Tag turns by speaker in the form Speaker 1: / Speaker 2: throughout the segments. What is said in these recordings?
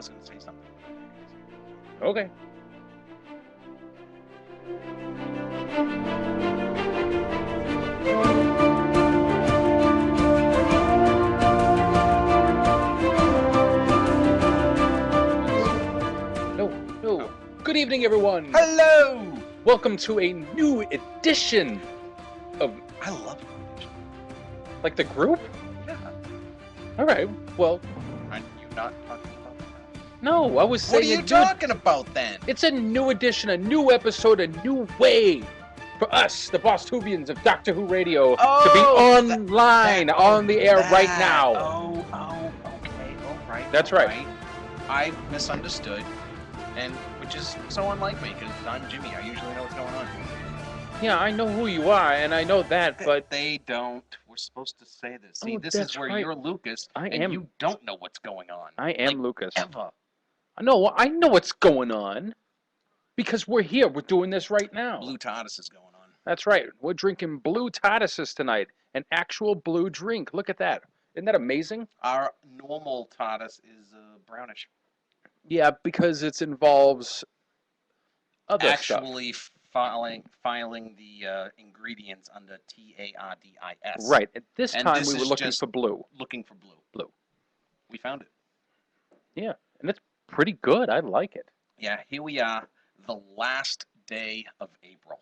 Speaker 1: was going to say something.
Speaker 2: Okay. No. Good evening, everyone.
Speaker 1: Hello!
Speaker 2: Welcome to a new edition of...
Speaker 1: I love New Edition.
Speaker 2: Like the group?
Speaker 1: Yeah.
Speaker 2: All right. Well,
Speaker 1: Aren't you not talking about that?
Speaker 2: no, I was saying...
Speaker 1: What are you talking about then?
Speaker 2: It's a new edition, a new episode, a new way for us, the Bost-Whovians of Doctor Who Radio, to be online, on the air right now.
Speaker 1: Okay, all right.
Speaker 2: That's
Speaker 1: all
Speaker 2: right.
Speaker 1: I misunderstood, and which is so unlike me, because I'm Jimmy. I usually know what's going on.
Speaker 2: Yeah, I know who you are, and I know that, but...
Speaker 1: They don't. We're supposed to say this. See,
Speaker 2: Oh,
Speaker 1: this
Speaker 2: that's
Speaker 1: is where
Speaker 2: right.
Speaker 1: you're Lucas,
Speaker 2: I
Speaker 1: and
Speaker 2: am.
Speaker 1: you don't know what's going on.
Speaker 2: I am
Speaker 1: like,
Speaker 2: Lucas.
Speaker 1: Ever.
Speaker 2: No, I know what's going on, because we're here. We're doing this right now.
Speaker 1: Blue TARDIS is going on.
Speaker 2: That's right. We're drinking blue TARDISes tonight. An actual blue drink. Look at that. Isn't that amazing?
Speaker 1: Our normal TARDIS is brownish.
Speaker 2: Yeah, because it involves other
Speaker 1: Actually
Speaker 2: stuff.
Speaker 1: filing the ingredients under TARDIS.
Speaker 2: Right. At this
Speaker 1: And
Speaker 2: time,
Speaker 1: this
Speaker 2: we were
Speaker 1: is
Speaker 2: looking
Speaker 1: just
Speaker 2: for blue.
Speaker 1: Looking for blue.
Speaker 2: Blue.
Speaker 1: We found it.
Speaker 2: Yeah, and it's pretty good. I like it.
Speaker 1: Yeah, here we are, the last day of April.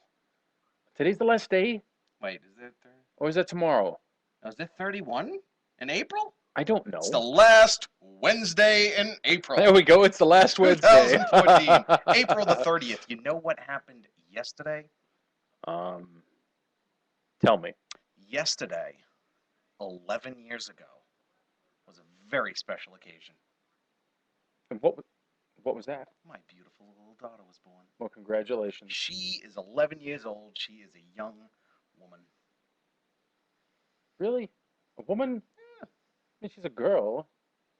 Speaker 2: Today's the last day?
Speaker 1: Wait, is it?
Speaker 2: Or is that tomorrow?
Speaker 1: Is it 31 in April?
Speaker 2: I don't know.
Speaker 1: It's the last Wednesday in April.
Speaker 2: There we go. It's the last Wednesday.
Speaker 1: 2014, April the 30th. You know what happened yesterday?
Speaker 2: Tell me.
Speaker 1: Yesterday, 11 years ago, was a very special occasion.
Speaker 2: And what was that?
Speaker 1: My beautiful little daughter was born.
Speaker 2: Well, congratulations.
Speaker 1: She is 11 years old. She is a young woman.
Speaker 2: Really? A woman?
Speaker 1: Yeah.
Speaker 2: I mean, she's a girl.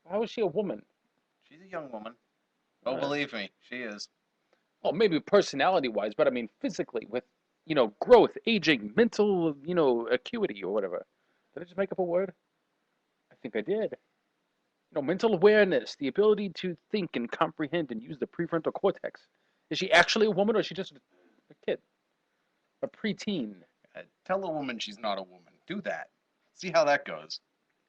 Speaker 2: How is she a woman?
Speaker 1: She's a young woman. Oh, believe me, she is.
Speaker 2: Well, maybe personality-wise, but I mean physically with, growth, aging, mental, acuity or whatever. Did I just make up a word? I think I did. Mental awareness, the ability to think and comprehend and use the prefrontal cortex. Is she actually a woman or is she just a kid? A preteen?
Speaker 1: Tell a woman she's not a woman. Do that. See how that goes.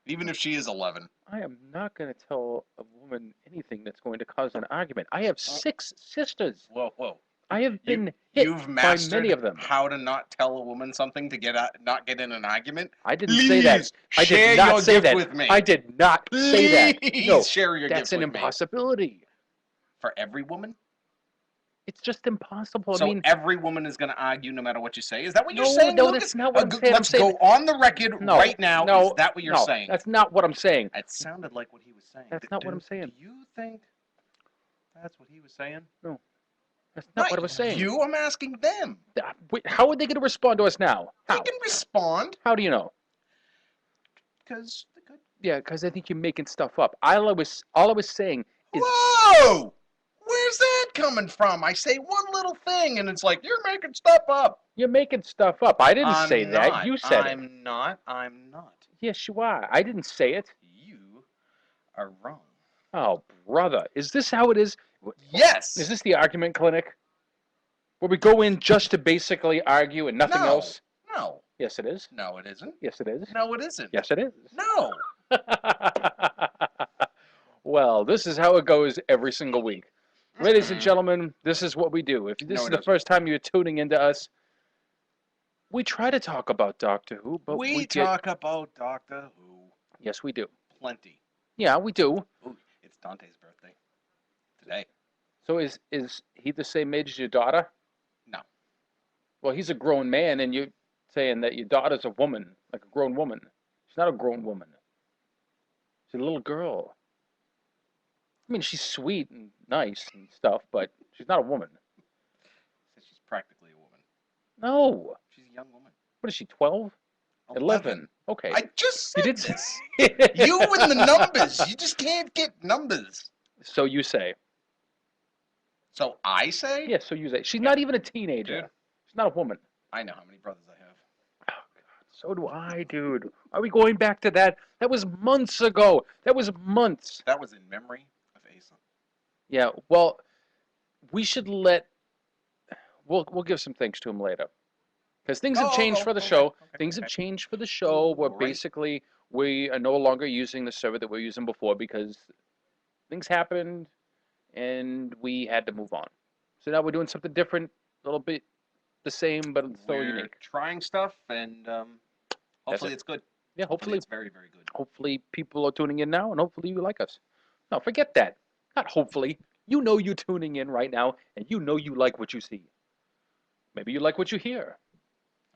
Speaker 1: Even if she is 11.
Speaker 2: I am not going to tell a woman anything that's going to cause an argument. I have 6 sisters.
Speaker 1: Whoa.
Speaker 2: I have been hit by many of them.
Speaker 1: How to not tell a woman something to not get in an argument?
Speaker 2: I didn't say that. I did not say that.
Speaker 1: With me.
Speaker 2: I did not say that. No,
Speaker 1: share your gift
Speaker 2: that's an
Speaker 1: with me.
Speaker 2: impossibility.
Speaker 1: For every woman?
Speaker 2: It's just impossible.
Speaker 1: So
Speaker 2: I mean,
Speaker 1: every woman is going to argue no matter what you say? Is that what you're
Speaker 2: no,
Speaker 1: saying,
Speaker 2: no,
Speaker 1: Lucas?
Speaker 2: that's not what I'm saying.
Speaker 1: Let's go on the record right now.
Speaker 2: No,
Speaker 1: is that what you're saying?
Speaker 2: That's not what I'm saying.
Speaker 1: It sounded like what he was saying.
Speaker 2: That's not what I'm saying.
Speaker 1: Do you think that's what he was saying?
Speaker 2: No. That's not what I was saying.
Speaker 1: I'm asking them.
Speaker 2: Wait, how are they going to respond to us now? How?
Speaker 1: They can respond.
Speaker 2: How do you know?
Speaker 1: Because they could.
Speaker 2: Yeah, because I think you're making stuff up. All I was saying is...
Speaker 1: Whoa! Where's that coming from? I say one little thing, and it's like, you're making stuff up.
Speaker 2: You're making stuff up. I didn't say that. You said it.
Speaker 1: I'm not.
Speaker 2: Yes, you are. I didn't say it.
Speaker 1: You are wrong.
Speaker 2: Oh, brother. Is this how it is?
Speaker 1: Yes.
Speaker 2: Is this the argument clinic? Where we go in just to basically argue and nothing else?
Speaker 1: No.
Speaker 2: Yes, it is.
Speaker 1: No, it isn't.
Speaker 2: Yes, it is.
Speaker 1: No, it isn't.
Speaker 2: Yes, it is.
Speaker 1: No.
Speaker 2: Well, this is how it goes every single week. Ladies and gentlemen, this is what we do. If this is the first time you're tuning into us, we try to talk about Doctor Who, but
Speaker 1: we talk about Doctor Who.
Speaker 2: Yes, we do.
Speaker 1: Plenty.
Speaker 2: Yeah, we do.
Speaker 1: Ooh, it's Dante's birthday today.
Speaker 2: So is he the same age as your daughter?
Speaker 1: No.
Speaker 2: Well, he's a grown man, and you're saying that your daughter's a woman, like a grown woman. She's not a grown woman. She's a little girl. I mean, she's sweet and nice and stuff, but she's not a woman.
Speaker 1: She's practically a woman.
Speaker 2: No.
Speaker 1: She's a young woman.
Speaker 2: What is she, 12? 11. Okay.
Speaker 1: I just said
Speaker 2: you
Speaker 1: this. You and the numbers. You just can't get numbers.
Speaker 2: So you say.
Speaker 1: So I say?
Speaker 2: Yeah, so you say. She's not even a teenager.
Speaker 1: Dude.
Speaker 2: She's not a woman.
Speaker 1: I know how many brothers I have.
Speaker 2: Oh, God. So do I, dude. Are we going back to that? That was months ago. That was months.
Speaker 1: That was in memory of Asa.
Speaker 2: Yeah, well, we should let. We'll give some thanks to him later. Because things have changed
Speaker 1: Oh,
Speaker 2: for the
Speaker 1: okay,
Speaker 2: show.
Speaker 1: okay,
Speaker 2: Things have
Speaker 1: okay.
Speaker 2: changed for the show. Where
Speaker 1: Great.
Speaker 2: basically we are no longer using the server that we were using before because things happened and we had to move on. So now we're doing something different, a little bit the same, but still
Speaker 1: We're
Speaker 2: unique.
Speaker 1: trying stuff, and hopefully
Speaker 2: it.
Speaker 1: it's good.
Speaker 2: Yeah,
Speaker 1: Hopefully
Speaker 2: hopefully,
Speaker 1: it's very, very good.
Speaker 2: hopefully people are tuning in now, and hopefully you like us. No, forget that. Not hopefully. You know you're tuning in right now, and you know you like what you see. Maybe you like what you hear.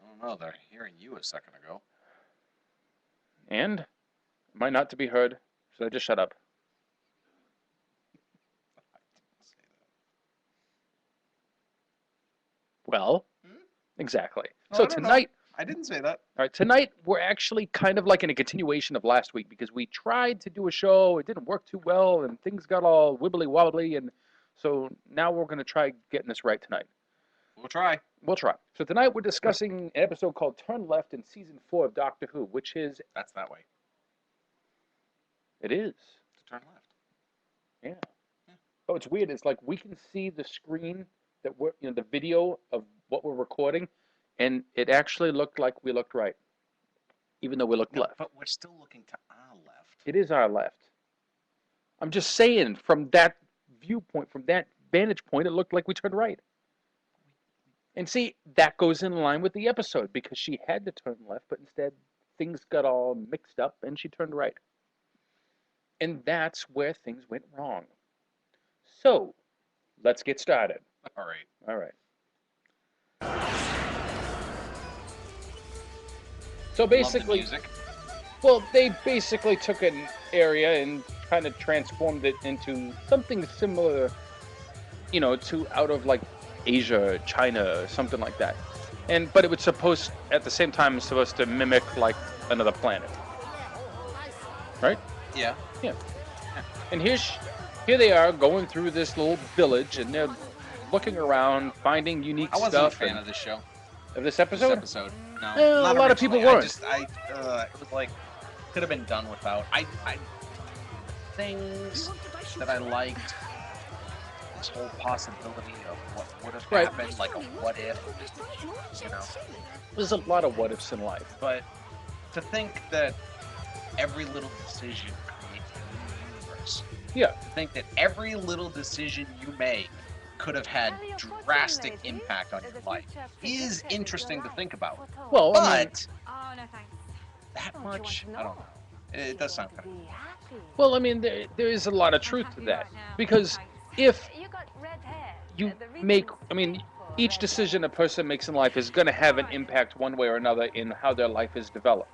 Speaker 1: I don't know. They're hearing you a second ago.
Speaker 2: And am I not to be heard? Should I just shut up?
Speaker 1: Say
Speaker 2: Well,
Speaker 1: that. Hmm?
Speaker 2: exactly.
Speaker 1: Oh,
Speaker 2: So
Speaker 1: I don't know.
Speaker 2: tonight,
Speaker 1: I didn't say that.
Speaker 2: all right, tonight we're actually kind of like in a continuation of last week because we tried to do a show, it didn't work too well, and things got all wibbly wobbly, and so now we're going to try getting this right tonight.
Speaker 1: We'll try.
Speaker 2: We'll try. So tonight we're discussing an episode called Turn Left in season 4 of Doctor Who, which is
Speaker 1: That's that way.
Speaker 2: it is.
Speaker 1: To turn left.
Speaker 2: Yeah.
Speaker 1: Yeah.
Speaker 2: Oh, it's weird. It's like we can see the screen that we're, the video of what we're recording, and it actually looked like we looked right, even though we looked
Speaker 1: No,
Speaker 2: left.
Speaker 1: but we're still looking to our left.
Speaker 2: It is our left. I'm just saying, from that viewpoint, from that vantage point, it looked like we turned right. And see, that goes in line with the episode because she had to turn left, but instead things got all mixed up and she turned right. And that's where things went wrong. So, let's get started.
Speaker 1: All right.
Speaker 2: All right. So basically,
Speaker 1: Love the music.
Speaker 2: well, they basically took an area and kind of transformed it into something similar, to out of like Asia, China, something like that. But it was supposed at the same time supposed to mimic like another planet, right?
Speaker 1: Yeah.
Speaker 2: Yeah. And here they are going through this little village, and they're looking around, finding unique
Speaker 1: I wasn't
Speaker 2: stuff.
Speaker 1: a fan of this show.
Speaker 2: Of this
Speaker 1: This
Speaker 2: episode?
Speaker 1: episode. No.
Speaker 2: Well,
Speaker 1: not
Speaker 2: a lot of
Speaker 1: originally.
Speaker 2: people weren't.
Speaker 1: It was like could have been done without. I things that I liked. This whole possibility of what would have
Speaker 2: Right.
Speaker 1: happened, like a what if,
Speaker 2: There's a lot of what ifs in life.
Speaker 1: But to think that every little decision creates a new universe.
Speaker 2: Yeah.
Speaker 1: To think that every little decision you make could have had drastic impact on your life is interesting to think about.
Speaker 2: Well,
Speaker 1: But
Speaker 3: Oh, no thanks.
Speaker 1: that much, I don't know. It does sound kind of cool.
Speaker 2: Well, I mean, there is a lot of truth to that because if
Speaker 3: You got red hair.
Speaker 2: you
Speaker 3: The reason
Speaker 2: make,
Speaker 3: it's
Speaker 2: I mean,
Speaker 3: for
Speaker 2: each
Speaker 3: red
Speaker 2: decision
Speaker 3: hair.
Speaker 2: a person makes in life is going to have an impact one way or another in how their life is developed.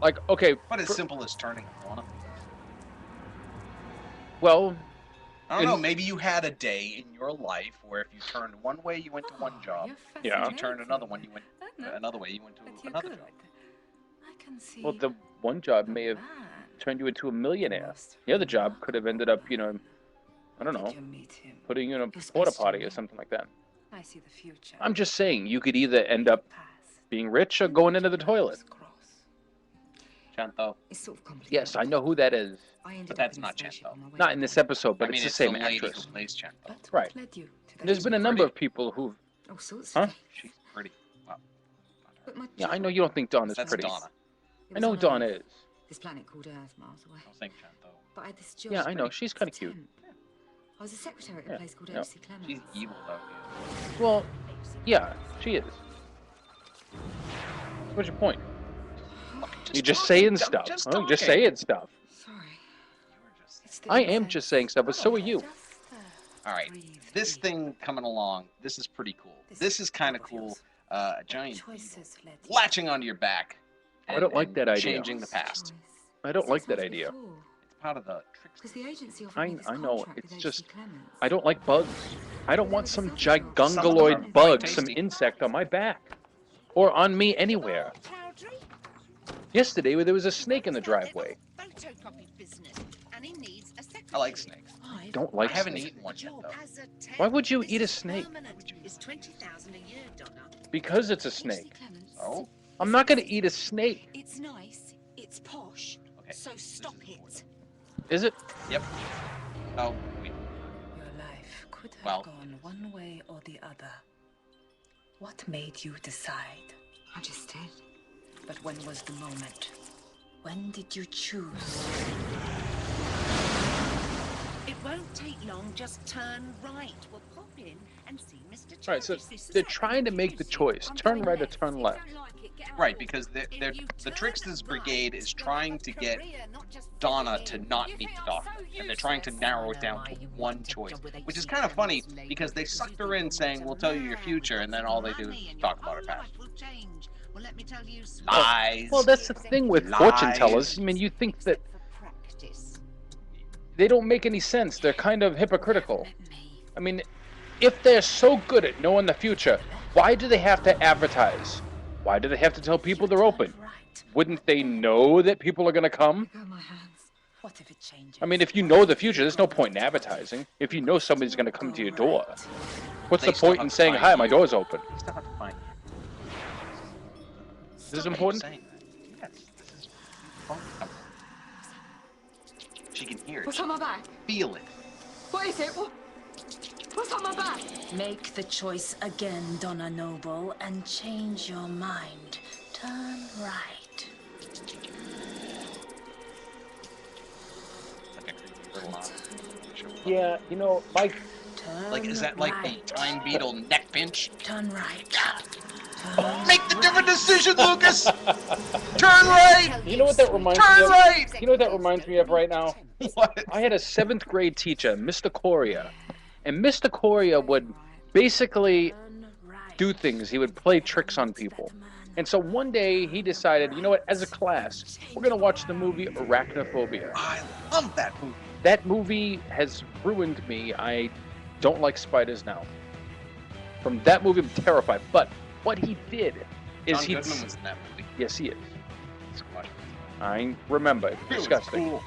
Speaker 2: Like, okay,
Speaker 1: But as simple as turning a corner.
Speaker 2: well,
Speaker 1: I don't know, maybe you had a day in your life where if you turned one way, you went to one job.
Speaker 2: Yeah.
Speaker 1: If you turned another one, you went another way, you went to another job.
Speaker 2: well, the one job may have turned you into a millionaire. The other job could have ended up, I don't know, putting you in a porta potty or something like that.
Speaker 4: I see the future.
Speaker 2: I'm just saying, you could either end up being rich or going into the toilet.
Speaker 1: Chanto.
Speaker 4: It's sort of complicated.
Speaker 2: Yes, I know who that is.
Speaker 1: But that's not Chanto.
Speaker 2: Not in this episode, but
Speaker 1: I mean,
Speaker 2: it's the same
Speaker 1: the lady
Speaker 2: actress.
Speaker 1: who plays Chanto.
Speaker 4: But
Speaker 2: Right.
Speaker 4: what led you to that
Speaker 2: There's been a number of people who've.
Speaker 4: all sorts
Speaker 2: Huh?
Speaker 4: of things.
Speaker 1: She's pretty. Well,
Speaker 4: But my
Speaker 2: Yeah, I know you don't think Donna's
Speaker 1: that's
Speaker 2: pretty.
Speaker 1: Donna.
Speaker 4: It
Speaker 2: I
Speaker 4: was
Speaker 2: know
Speaker 4: on
Speaker 2: Donna
Speaker 4: Earth,
Speaker 2: is.
Speaker 4: this planet called Earth, miles away.
Speaker 1: I don't think Chanto.
Speaker 4: But I had this job.
Speaker 2: Yeah, I know. She's kind of cute.
Speaker 4: I was a secretary at a
Speaker 2: Yeah,
Speaker 4: place called
Speaker 2: yeah.
Speaker 4: O.C. Clements.
Speaker 1: She's evil though.
Speaker 2: Well, yeah, she is. What's your point? You're just saying stuff.
Speaker 1: Just
Speaker 2: Oh, just
Speaker 1: talking.
Speaker 2: saying stuff.
Speaker 4: Sorry.
Speaker 1: You were just.
Speaker 4: It's the
Speaker 2: I am
Speaker 4: innocence.
Speaker 2: just saying stuff, but so are you.
Speaker 4: Just,
Speaker 1: All right,
Speaker 4: breathe
Speaker 1: this
Speaker 4: deep.
Speaker 1: thing coming along. This is pretty cool. This is kind of cool. A giant evil
Speaker 4: Choices led you.
Speaker 1: latching onto your back.
Speaker 2: I don't like that idea.
Speaker 1: Changing the past.
Speaker 2: I don't like that idea.
Speaker 1: It's part of the tricks.
Speaker 4: Because the agency offered me this
Speaker 2: I know.
Speaker 4: contract
Speaker 2: It's
Speaker 4: with
Speaker 2: just.
Speaker 4: O.C. Clements.
Speaker 2: I don't like bugs. I don't want some
Speaker 1: Some
Speaker 2: gigungoloid
Speaker 1: of them are
Speaker 2: bug,
Speaker 1: quite
Speaker 2: some
Speaker 1: tasty.
Speaker 2: insect on my back. Or on me anywhere. Yesterday, there was a snake in the driveway.
Speaker 1: I like snakes.
Speaker 2: Don't
Speaker 1: I
Speaker 2: like
Speaker 1: haven't
Speaker 2: snakes.
Speaker 1: eaten one yet though.
Speaker 2: Why would you eat a snake? Because it's a
Speaker 4: O.C.
Speaker 2: snake.
Speaker 4: Clements.
Speaker 1: Oh,
Speaker 2: I'm not going to eat a snake.
Speaker 5: It's nice, it's posh,
Speaker 1: okay.
Speaker 5: so stop it.
Speaker 2: Is it?
Speaker 1: Yep. Oh, wait. Well,
Speaker 4: gone one way or the other. What made you decide? I just did. But when was the moment? When did you choose?
Speaker 3: It won't take long, just turn right. We'll pop in and see Mr.
Speaker 2: All right, so
Speaker 3: Church's
Speaker 2: they're
Speaker 3: sister.
Speaker 2: trying to make the choice: turn right or turn left.
Speaker 1: right, because the Tricksters Brigade is trying to get Donna to not meet the Doctor, and they're trying to narrow it down to one choice, which is kind of funny because they sucked her in saying, "We'll tell you your future," and then all they do is talk about her past. Lies.
Speaker 2: Well, that's the thing with fortune tellers. I mean, you think that they don't make any sense. They're kind of hypocritical. I mean, if they're so good at knowing the future, why do they have to advertise? Why do they have to tell people they're open? Wouldn't they know that people are going to come?
Speaker 4: What if it changes?
Speaker 2: I mean, if you know the future, there's no point in advertising. If you know somebody's going to come to your door, what's
Speaker 1: They
Speaker 2: the
Speaker 1: still
Speaker 2: point
Speaker 1: have
Speaker 2: in
Speaker 1: to
Speaker 2: saying,
Speaker 1: find
Speaker 2: "Hi,
Speaker 1: you.
Speaker 2: my door's open"?
Speaker 1: You still have to find you.
Speaker 2: Is this important?
Speaker 1: Saying that. Yes, this is phone number. She can hear it.
Speaker 5: What's
Speaker 1: She
Speaker 5: on my back?
Speaker 1: can feel it.
Speaker 5: What is it? What's on my back?
Speaker 4: Make the choice again, Donna Noble, and change your mind. Turn right.
Speaker 1: Like a creepy little arm.
Speaker 2: Yeah, you know, Mike.
Speaker 4: Turn
Speaker 1: Like, is that like the
Speaker 4: right.
Speaker 1: Time Beetle neck pinch?
Speaker 4: Turn right.
Speaker 1: Make the different decision, Lucas! Turn right!
Speaker 2: You know what that reminds me
Speaker 1: Turn
Speaker 2: of?
Speaker 1: right!
Speaker 2: You know what that reminds me of right now?
Speaker 1: What?
Speaker 2: I had a 7th grade teacher, Mr. Coria, and Mr. Coria would basically
Speaker 4: Turn right.
Speaker 2: do things. He would play tricks on people. And so one day he decided, you know what, as a class, we're going to watch the movie Arachnophobia.
Speaker 1: I love that movie.
Speaker 2: That movie has ruined me. I don't like spiders now. From that movie, I'm terrified. But what he did is
Speaker 1: John
Speaker 2: he...
Speaker 1: Goodman was in that movie.
Speaker 2: Yes, he is.
Speaker 1: It's quite-
Speaker 2: I remember.
Speaker 1: It was
Speaker 2: Disgusting.
Speaker 1: cool.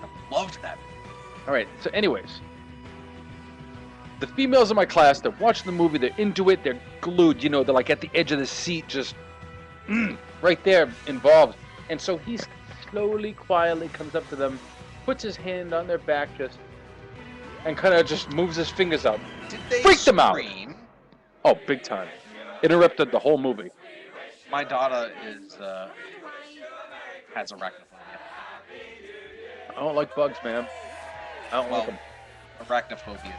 Speaker 1: I loved that movie.
Speaker 2: All right, so anyways, the females in my class, they're watching the movie, they're into it, they're glued, you know, they're like at the edge of the seat, just right there involved. And so he slowly, quietly comes up to them, puts his hand on their back, just, and kind of just moves his fingers up.
Speaker 1: Did they
Speaker 2: Freaked them out.
Speaker 1: scream?
Speaker 2: Oh, big time. Interrupted the whole movie.
Speaker 1: My daughter has arachnophobia.
Speaker 2: I don't like bugs, man. I don't like
Speaker 1: Well,
Speaker 2: them.
Speaker 1: arachnophobia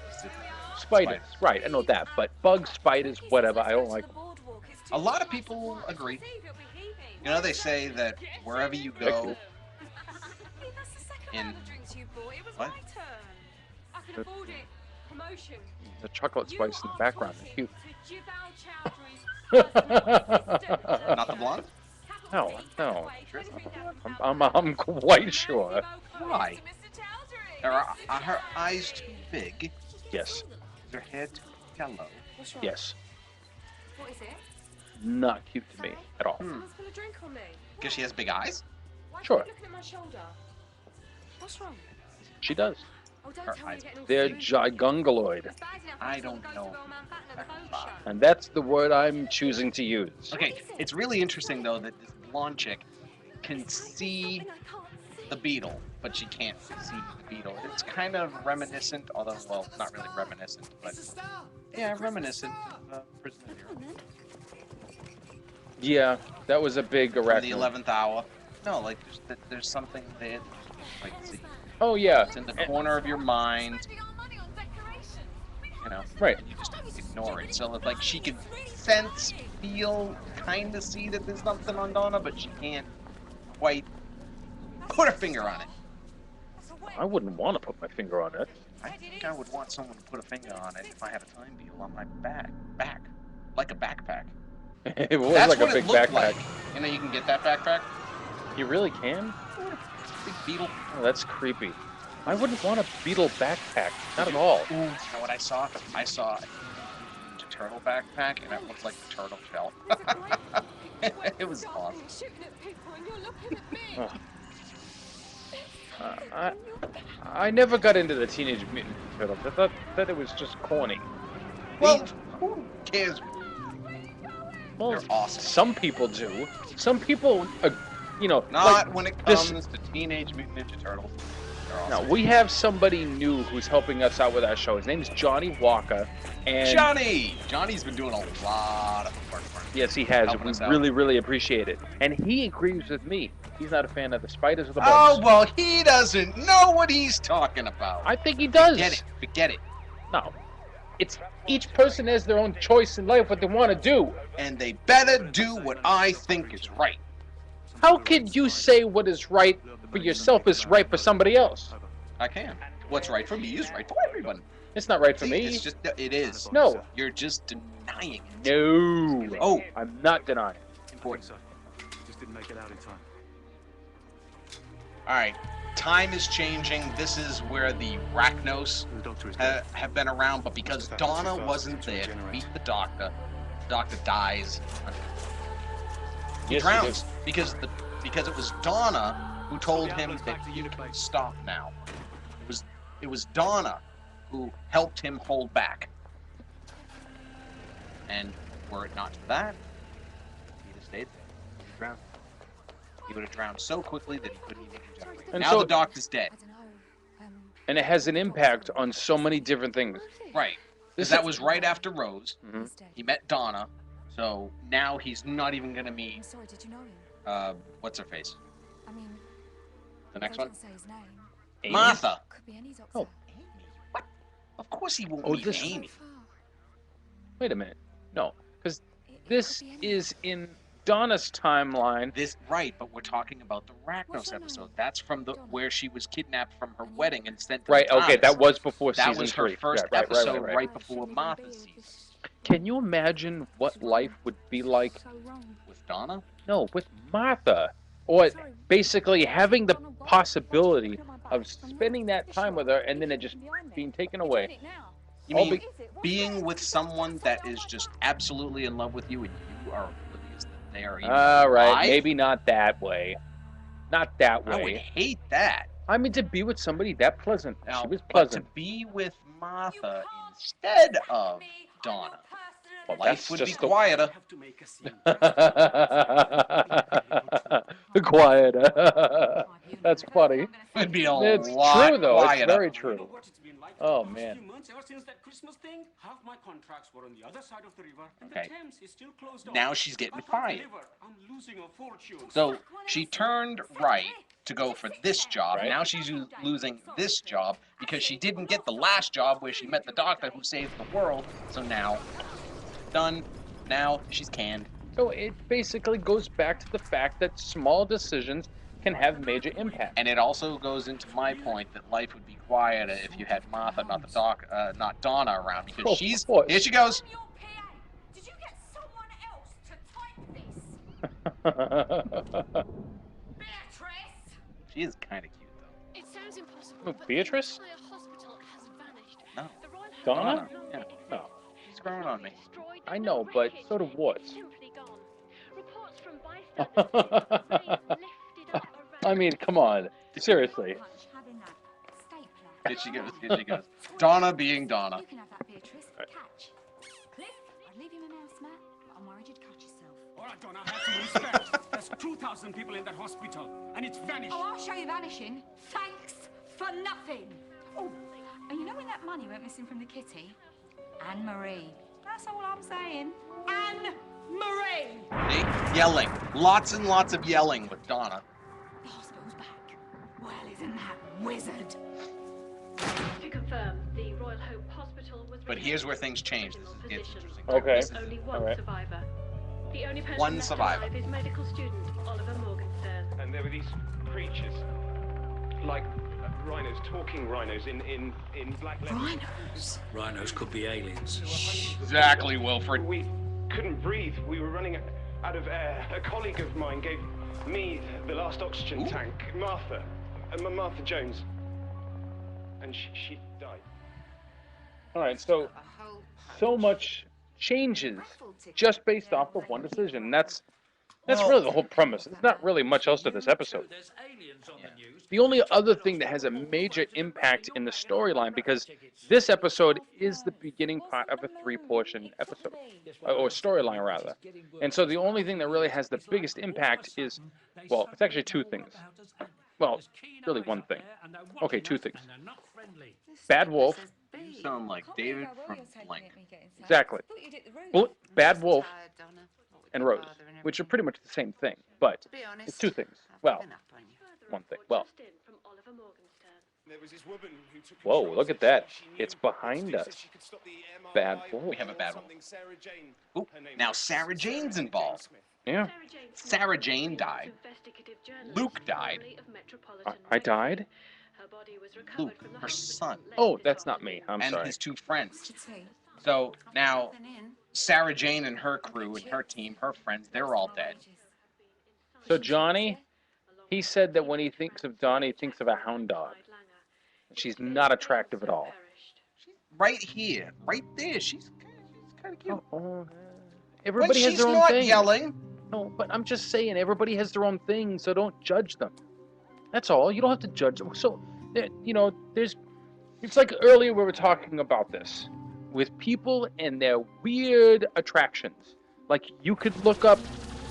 Speaker 1: specifically.
Speaker 2: Spiders, right, I know that, but bugs, spiders, whatever, I don't like them.
Speaker 1: A lot of people agree. You know, they say that wherever you go in... What?
Speaker 2: The chocolate spice in the background is cute.
Speaker 1: Not the blonde?
Speaker 2: No. I'm quite sure.
Speaker 1: Why? Are her eyes too big?
Speaker 2: Yes.
Speaker 1: Is her hair too yellow?
Speaker 2: Yes.
Speaker 5: What is it?
Speaker 2: Not cute to me at all.
Speaker 5: Someone's put a drink on me.
Speaker 1: Because she has big eyes?
Speaker 5: Why
Speaker 2: Sure.
Speaker 5: are you looking at my shoulder? What's wrong?
Speaker 2: She does.
Speaker 5: Oh, don't
Speaker 1: Her
Speaker 5: tell me
Speaker 1: eyes-
Speaker 5: you're getting all
Speaker 2: They're
Speaker 5: serious.
Speaker 2: gigungaloid.
Speaker 5: It's bad enough
Speaker 1: I
Speaker 5: I'm
Speaker 1: don't
Speaker 5: going
Speaker 1: know.
Speaker 5: to Royal Mountbatten at the boat show.
Speaker 2: And that's the word I'm choosing to use.
Speaker 1: Okay, it's really interesting though that this blonde chick can see the beetle, but she can't see the beetle. It's kind of reminiscent, although, well, not really reminiscent, but yeah, reminiscent of Prison of Zero.
Speaker 2: Yeah, that was a big
Speaker 1: From
Speaker 2: arachnid.
Speaker 1: the 11th hour. No, like there's something there that you might see.
Speaker 2: Oh, yeah.
Speaker 1: It's in the corner of your mind,
Speaker 5: Spending our money on decoration.
Speaker 1: you know,
Speaker 2: Right.
Speaker 1: and you just ignore it. So it's like she can sense, feel, kind of see that there's something on Donna, but she can't quite put her finger on it.
Speaker 2: I wouldn't want to put my finger on it.
Speaker 1: I think I would want someone to put a finger on it if I had a time beetle on my back, like a backpack.
Speaker 2: It was
Speaker 1: That's
Speaker 2: like
Speaker 1: what
Speaker 2: a big
Speaker 1: it looked
Speaker 2: backpack.
Speaker 1: like. You know, you can get that backpack.
Speaker 2: You really can?
Speaker 1: Big beetle.
Speaker 2: Oh, that's creepy. I wouldn't want a beetle backpack. Not at all.
Speaker 1: Ooh, you know what I saw? I saw a turtle backpack, and it looked like the turtle shell. It was awesome.
Speaker 5: Shooting at people and you're looking at me.
Speaker 2: Ugh. I never got into the Teenage Mutant Ninja Turtles. I thought that it was just corny.
Speaker 1: Well, who cares?
Speaker 2: Well,
Speaker 1: They're awesome.
Speaker 2: some people do. Some people, you know,
Speaker 1: Not
Speaker 2: like
Speaker 1: when it
Speaker 2: this-
Speaker 1: comes to Teenage Mutant Ninja Turtles. They're awesome.
Speaker 2: Now, we have somebody new who's helping us out with our show. His name's Johnny Walker. And
Speaker 1: Johnny! Johnny's been doing a lot of work for us.
Speaker 2: yes, he has.
Speaker 1: Helping
Speaker 2: We
Speaker 1: us out.
Speaker 2: really, really appreciate it. And he agrees with me. He's not a fan of the spiders or the
Speaker 1: Oh,
Speaker 2: bugs.
Speaker 1: well, he doesn't know what he's talking about.
Speaker 2: I think he does.
Speaker 1: Forget it. Forget it.
Speaker 2: No. It's each person has their own choice in life what they want to do.
Speaker 1: And they better do what I think is right.
Speaker 2: How could you say what is right for yourself is right for somebody else?
Speaker 1: I can. What's right for me is right for everyone.
Speaker 2: It's not right for
Speaker 1: See,
Speaker 2: me.
Speaker 1: it's just, it is.
Speaker 2: No.
Speaker 1: You're just denying it.
Speaker 2: No.
Speaker 1: Oh,
Speaker 2: I'm not denying.
Speaker 1: important.
Speaker 6: Just didn't make it out in time.
Speaker 1: All right. Time is changing. This is where the Rachnos
Speaker 6: The doctor is dead.
Speaker 1: have been around, but because Donna wasn't there to meet the doctor dies. He
Speaker 2: Yes,
Speaker 1: drowns because it was Donna who told him that he can stop now. It was Donna who helped him hold back. And were it not for that, he'd have stayed there. He'd have drowned. He would have drowned so quickly that he couldn't even regenerate.
Speaker 2: And
Speaker 1: Now
Speaker 2: so-
Speaker 1: the doctor's dead.
Speaker 2: And it has an impact on so many different things.
Speaker 1: Right.
Speaker 2: This
Speaker 1: Because that
Speaker 2: is-
Speaker 1: was right after Rose.
Speaker 2: Mhm.
Speaker 1: He met Donna. So now he's not even going to
Speaker 7: I'm
Speaker 1: meet,
Speaker 7: sorry, did you know him?
Speaker 1: what's her face?
Speaker 7: I mean,
Speaker 1: The next
Speaker 7: they
Speaker 1: one?
Speaker 7: didn't say his name.
Speaker 2: Amy?
Speaker 1: Martha.
Speaker 7: Could be any doctor.
Speaker 2: Oh.
Speaker 1: Amy? What? Of course he won't
Speaker 2: Oh,
Speaker 1: meet
Speaker 2: this-
Speaker 1: Amy.
Speaker 7: So far.
Speaker 2: Wait a minute. No, because
Speaker 7: It
Speaker 2: this
Speaker 7: could be anyone.
Speaker 2: is in Donna's timeline.
Speaker 1: This right, but we're talking about the
Speaker 7: What's
Speaker 1: Rachnos
Speaker 7: her
Speaker 1: episode.
Speaker 7: name?
Speaker 1: That's from the
Speaker 7: Donna.
Speaker 1: where she was kidnapped from her
Speaker 7: And you-
Speaker 1: wedding and sent to
Speaker 2: Right,
Speaker 1: the
Speaker 2: okay,
Speaker 1: TARDIS.
Speaker 2: that was before
Speaker 1: That
Speaker 2: season
Speaker 1: was her
Speaker 2: 3.
Speaker 1: first
Speaker 2: Yeah, right,
Speaker 1: episode
Speaker 2: right.
Speaker 1: right before Martha's season.
Speaker 2: Can you imagine what life would be like?
Speaker 7: So wrong.
Speaker 1: With Donna?
Speaker 2: No, with Martha. Or
Speaker 7: Sorry,
Speaker 2: basically having the
Speaker 7: Donna, why? Why
Speaker 2: possibility
Speaker 7: did you put it on my
Speaker 2: of
Speaker 7: back from
Speaker 2: spending
Speaker 7: the-
Speaker 2: that time with her and then it just being taken away.
Speaker 1: You
Speaker 2: All
Speaker 1: mean
Speaker 2: be-
Speaker 1: being with someone that is just absolutely in love with you and you are oblivious that they are even
Speaker 2: All right,
Speaker 1: alive?
Speaker 2: maybe not that way. Not that
Speaker 1: I would
Speaker 2: way.
Speaker 1: hate that.
Speaker 2: I mean, to be with somebody that pleasant.
Speaker 1: Now,
Speaker 2: She was
Speaker 1: but
Speaker 2: pleasant.
Speaker 1: to be with Martha instead of Donna,
Speaker 2: Well,
Speaker 1: life
Speaker 2: that's
Speaker 1: would be
Speaker 2: just the-
Speaker 1: quieter.
Speaker 6: Have to make a scene.
Speaker 2: Quiet. That's funny.
Speaker 1: It'd be a
Speaker 2: It's
Speaker 1: lot
Speaker 2: true, though.
Speaker 1: quieter.
Speaker 2: It's very
Speaker 6: You know
Speaker 2: true.
Speaker 6: what it's been like
Speaker 2: Oh,
Speaker 6: for the
Speaker 2: man.
Speaker 6: past few months, ever since that Christmas thing? Half my contracts were on the other side of the river, and
Speaker 1: Okay.
Speaker 6: the Thames is still closed off.
Speaker 1: Now she's getting
Speaker 6: I can't
Speaker 1: fired.
Speaker 6: deliver. I'm losing a fortune.
Speaker 1: So she turned right to go for this job.
Speaker 2: Right.
Speaker 1: Now she's losing this job because she didn't get the last job where she met the doctor who saved the world. So now, done. Now she's canned.
Speaker 2: So it basically goes back to the fact that small decisions can have major impact.
Speaker 1: And it also goes into my point that life would be quieter if you had Martha, not the not Donna around because
Speaker 2: Oh,
Speaker 1: she's
Speaker 2: of course.
Speaker 1: here. She goes.
Speaker 3: Did you get someone else to type this? Beatrice!
Speaker 1: She is kind of cute though.
Speaker 8: It sounds impossible.
Speaker 2: Who,
Speaker 8: but
Speaker 2: Beatrice?
Speaker 8: The entire hospital has vanished.
Speaker 1: No.
Speaker 8: The Royal Hope
Speaker 2: Donna?
Speaker 8: has
Speaker 1: Yeah.
Speaker 2: No.
Speaker 1: She's growing on me.
Speaker 8: destroyed
Speaker 2: I
Speaker 8: and
Speaker 2: know,
Speaker 8: the
Speaker 2: but
Speaker 8: wreckage
Speaker 2: so do warts.
Speaker 8: simply gone. Reports from bystanders say that the rain lifted up around
Speaker 2: I mean, come on. Seriously.
Speaker 1: Here she goes. Here she goes. Donna being Donna.
Speaker 7: You can have that, Beatrice. Catch. Cliff, I'd leave you a mouse mat, but I'm worried you'd cut yourself.
Speaker 6: All right, Donna, have some respect. There's 2,000 people in that hospital, and it's vanished.
Speaker 7: Oh, I'll show you vanishing. Thanks for nothing. Oh, and you know when that money went missing from the kitty? Anne-Marie. That's all I'm saying. Anne-Marie!
Speaker 1: See? Yelling. Lots and lots of yelling with Donna.
Speaker 7: The hospital's back. Well, isn't that wizard?
Speaker 8: To confirm, the Royal Hope Hospital was
Speaker 1: But here's where things change. This gets interesting.
Speaker 2: Okay.
Speaker 1: This is-
Speaker 8: only one
Speaker 2: All right.
Speaker 8: survivor. The only person
Speaker 1: One
Speaker 8: left
Speaker 1: survivor.
Speaker 8: alive is medical student Oliver Morgenstern.
Speaker 9: And there were these creatures, like rhinos, talking rhinos in black leather.
Speaker 7: Rhinos.
Speaker 10: Rhinos could be aliens.
Speaker 1: Exactly, Wilfred.
Speaker 9: We couldn't breathe. We were running out of air. A colleague of mine gave me the last oxygen
Speaker 1: Ooh.
Speaker 9: tank, Martha, Martha Jones, and she died.
Speaker 2: All right, so much changes just based off of one decision. That's
Speaker 1: Well-
Speaker 2: really the whole premise. There's not really much else to this episode.
Speaker 10: There's aliens on the news.
Speaker 2: The only other thing that has a major impact in the storyline, because this episode is the beginning part of a 3-portion episode, or storyline rather. And so the only thing that really has the biggest impact is, well, it's actually 2 things. Well,
Speaker 10: There's keen
Speaker 2: really
Speaker 10: eyes
Speaker 2: one
Speaker 10: up
Speaker 2: thing.
Speaker 10: there, and they're
Speaker 2: Okay,
Speaker 10: watching
Speaker 2: two
Speaker 10: us,
Speaker 2: things.
Speaker 10: and they're not friendly.
Speaker 2: Bad Wolf.
Speaker 1: You sound like David from Blank.
Speaker 2: Exactly. Bad Wolf and Rose, which are pretty much the same thing, but it's two things. Well, one thing. Well,
Speaker 8: Just in from Oliver Morgenstern.
Speaker 9: There was this woman who took
Speaker 2: whoa,
Speaker 9: control
Speaker 2: look
Speaker 9: of
Speaker 2: at that.
Speaker 9: she knew
Speaker 2: It's behind
Speaker 9: what to do
Speaker 2: us.
Speaker 9: so she could stop the MRI
Speaker 2: Bad Wolf.
Speaker 1: We have a Bad Wolf.
Speaker 9: something Sarah Jane.
Speaker 1: Ooh,
Speaker 9: Her name
Speaker 1: now
Speaker 9: was
Speaker 1: Sarah Jane's
Speaker 9: Jane
Speaker 1: involved.
Speaker 9: Smith.
Speaker 2: yeah.
Speaker 1: Sarah Jane died. Luke died.
Speaker 2: I died?
Speaker 8: Her body was
Speaker 1: Luke,
Speaker 8: recovered from the
Speaker 1: her
Speaker 8: hospital
Speaker 1: son.
Speaker 8: late
Speaker 2: Oh,
Speaker 8: this
Speaker 2: that's not me.
Speaker 8: afternoon.
Speaker 2: I'm
Speaker 1: And
Speaker 2: sorry.
Speaker 1: his two friends. So now Sarah Jane and her crew and her team, her friends, they're all dead.
Speaker 2: So Johnny, he said that when he thinks of Donna, he thinks of a hound dog. She's not attractive at all.
Speaker 1: Right here, right there. She's kind of cute.
Speaker 2: Oh,
Speaker 1: When
Speaker 2: everybody has
Speaker 1: she's
Speaker 2: their own
Speaker 1: not
Speaker 2: thing.
Speaker 1: yelling.
Speaker 2: No, but I'm just saying, everybody has their own thing, so don't judge them. That's all. You don't have to judge them. So, it's like earlier we were talking about this with people and their weird attractions. Like, you could look up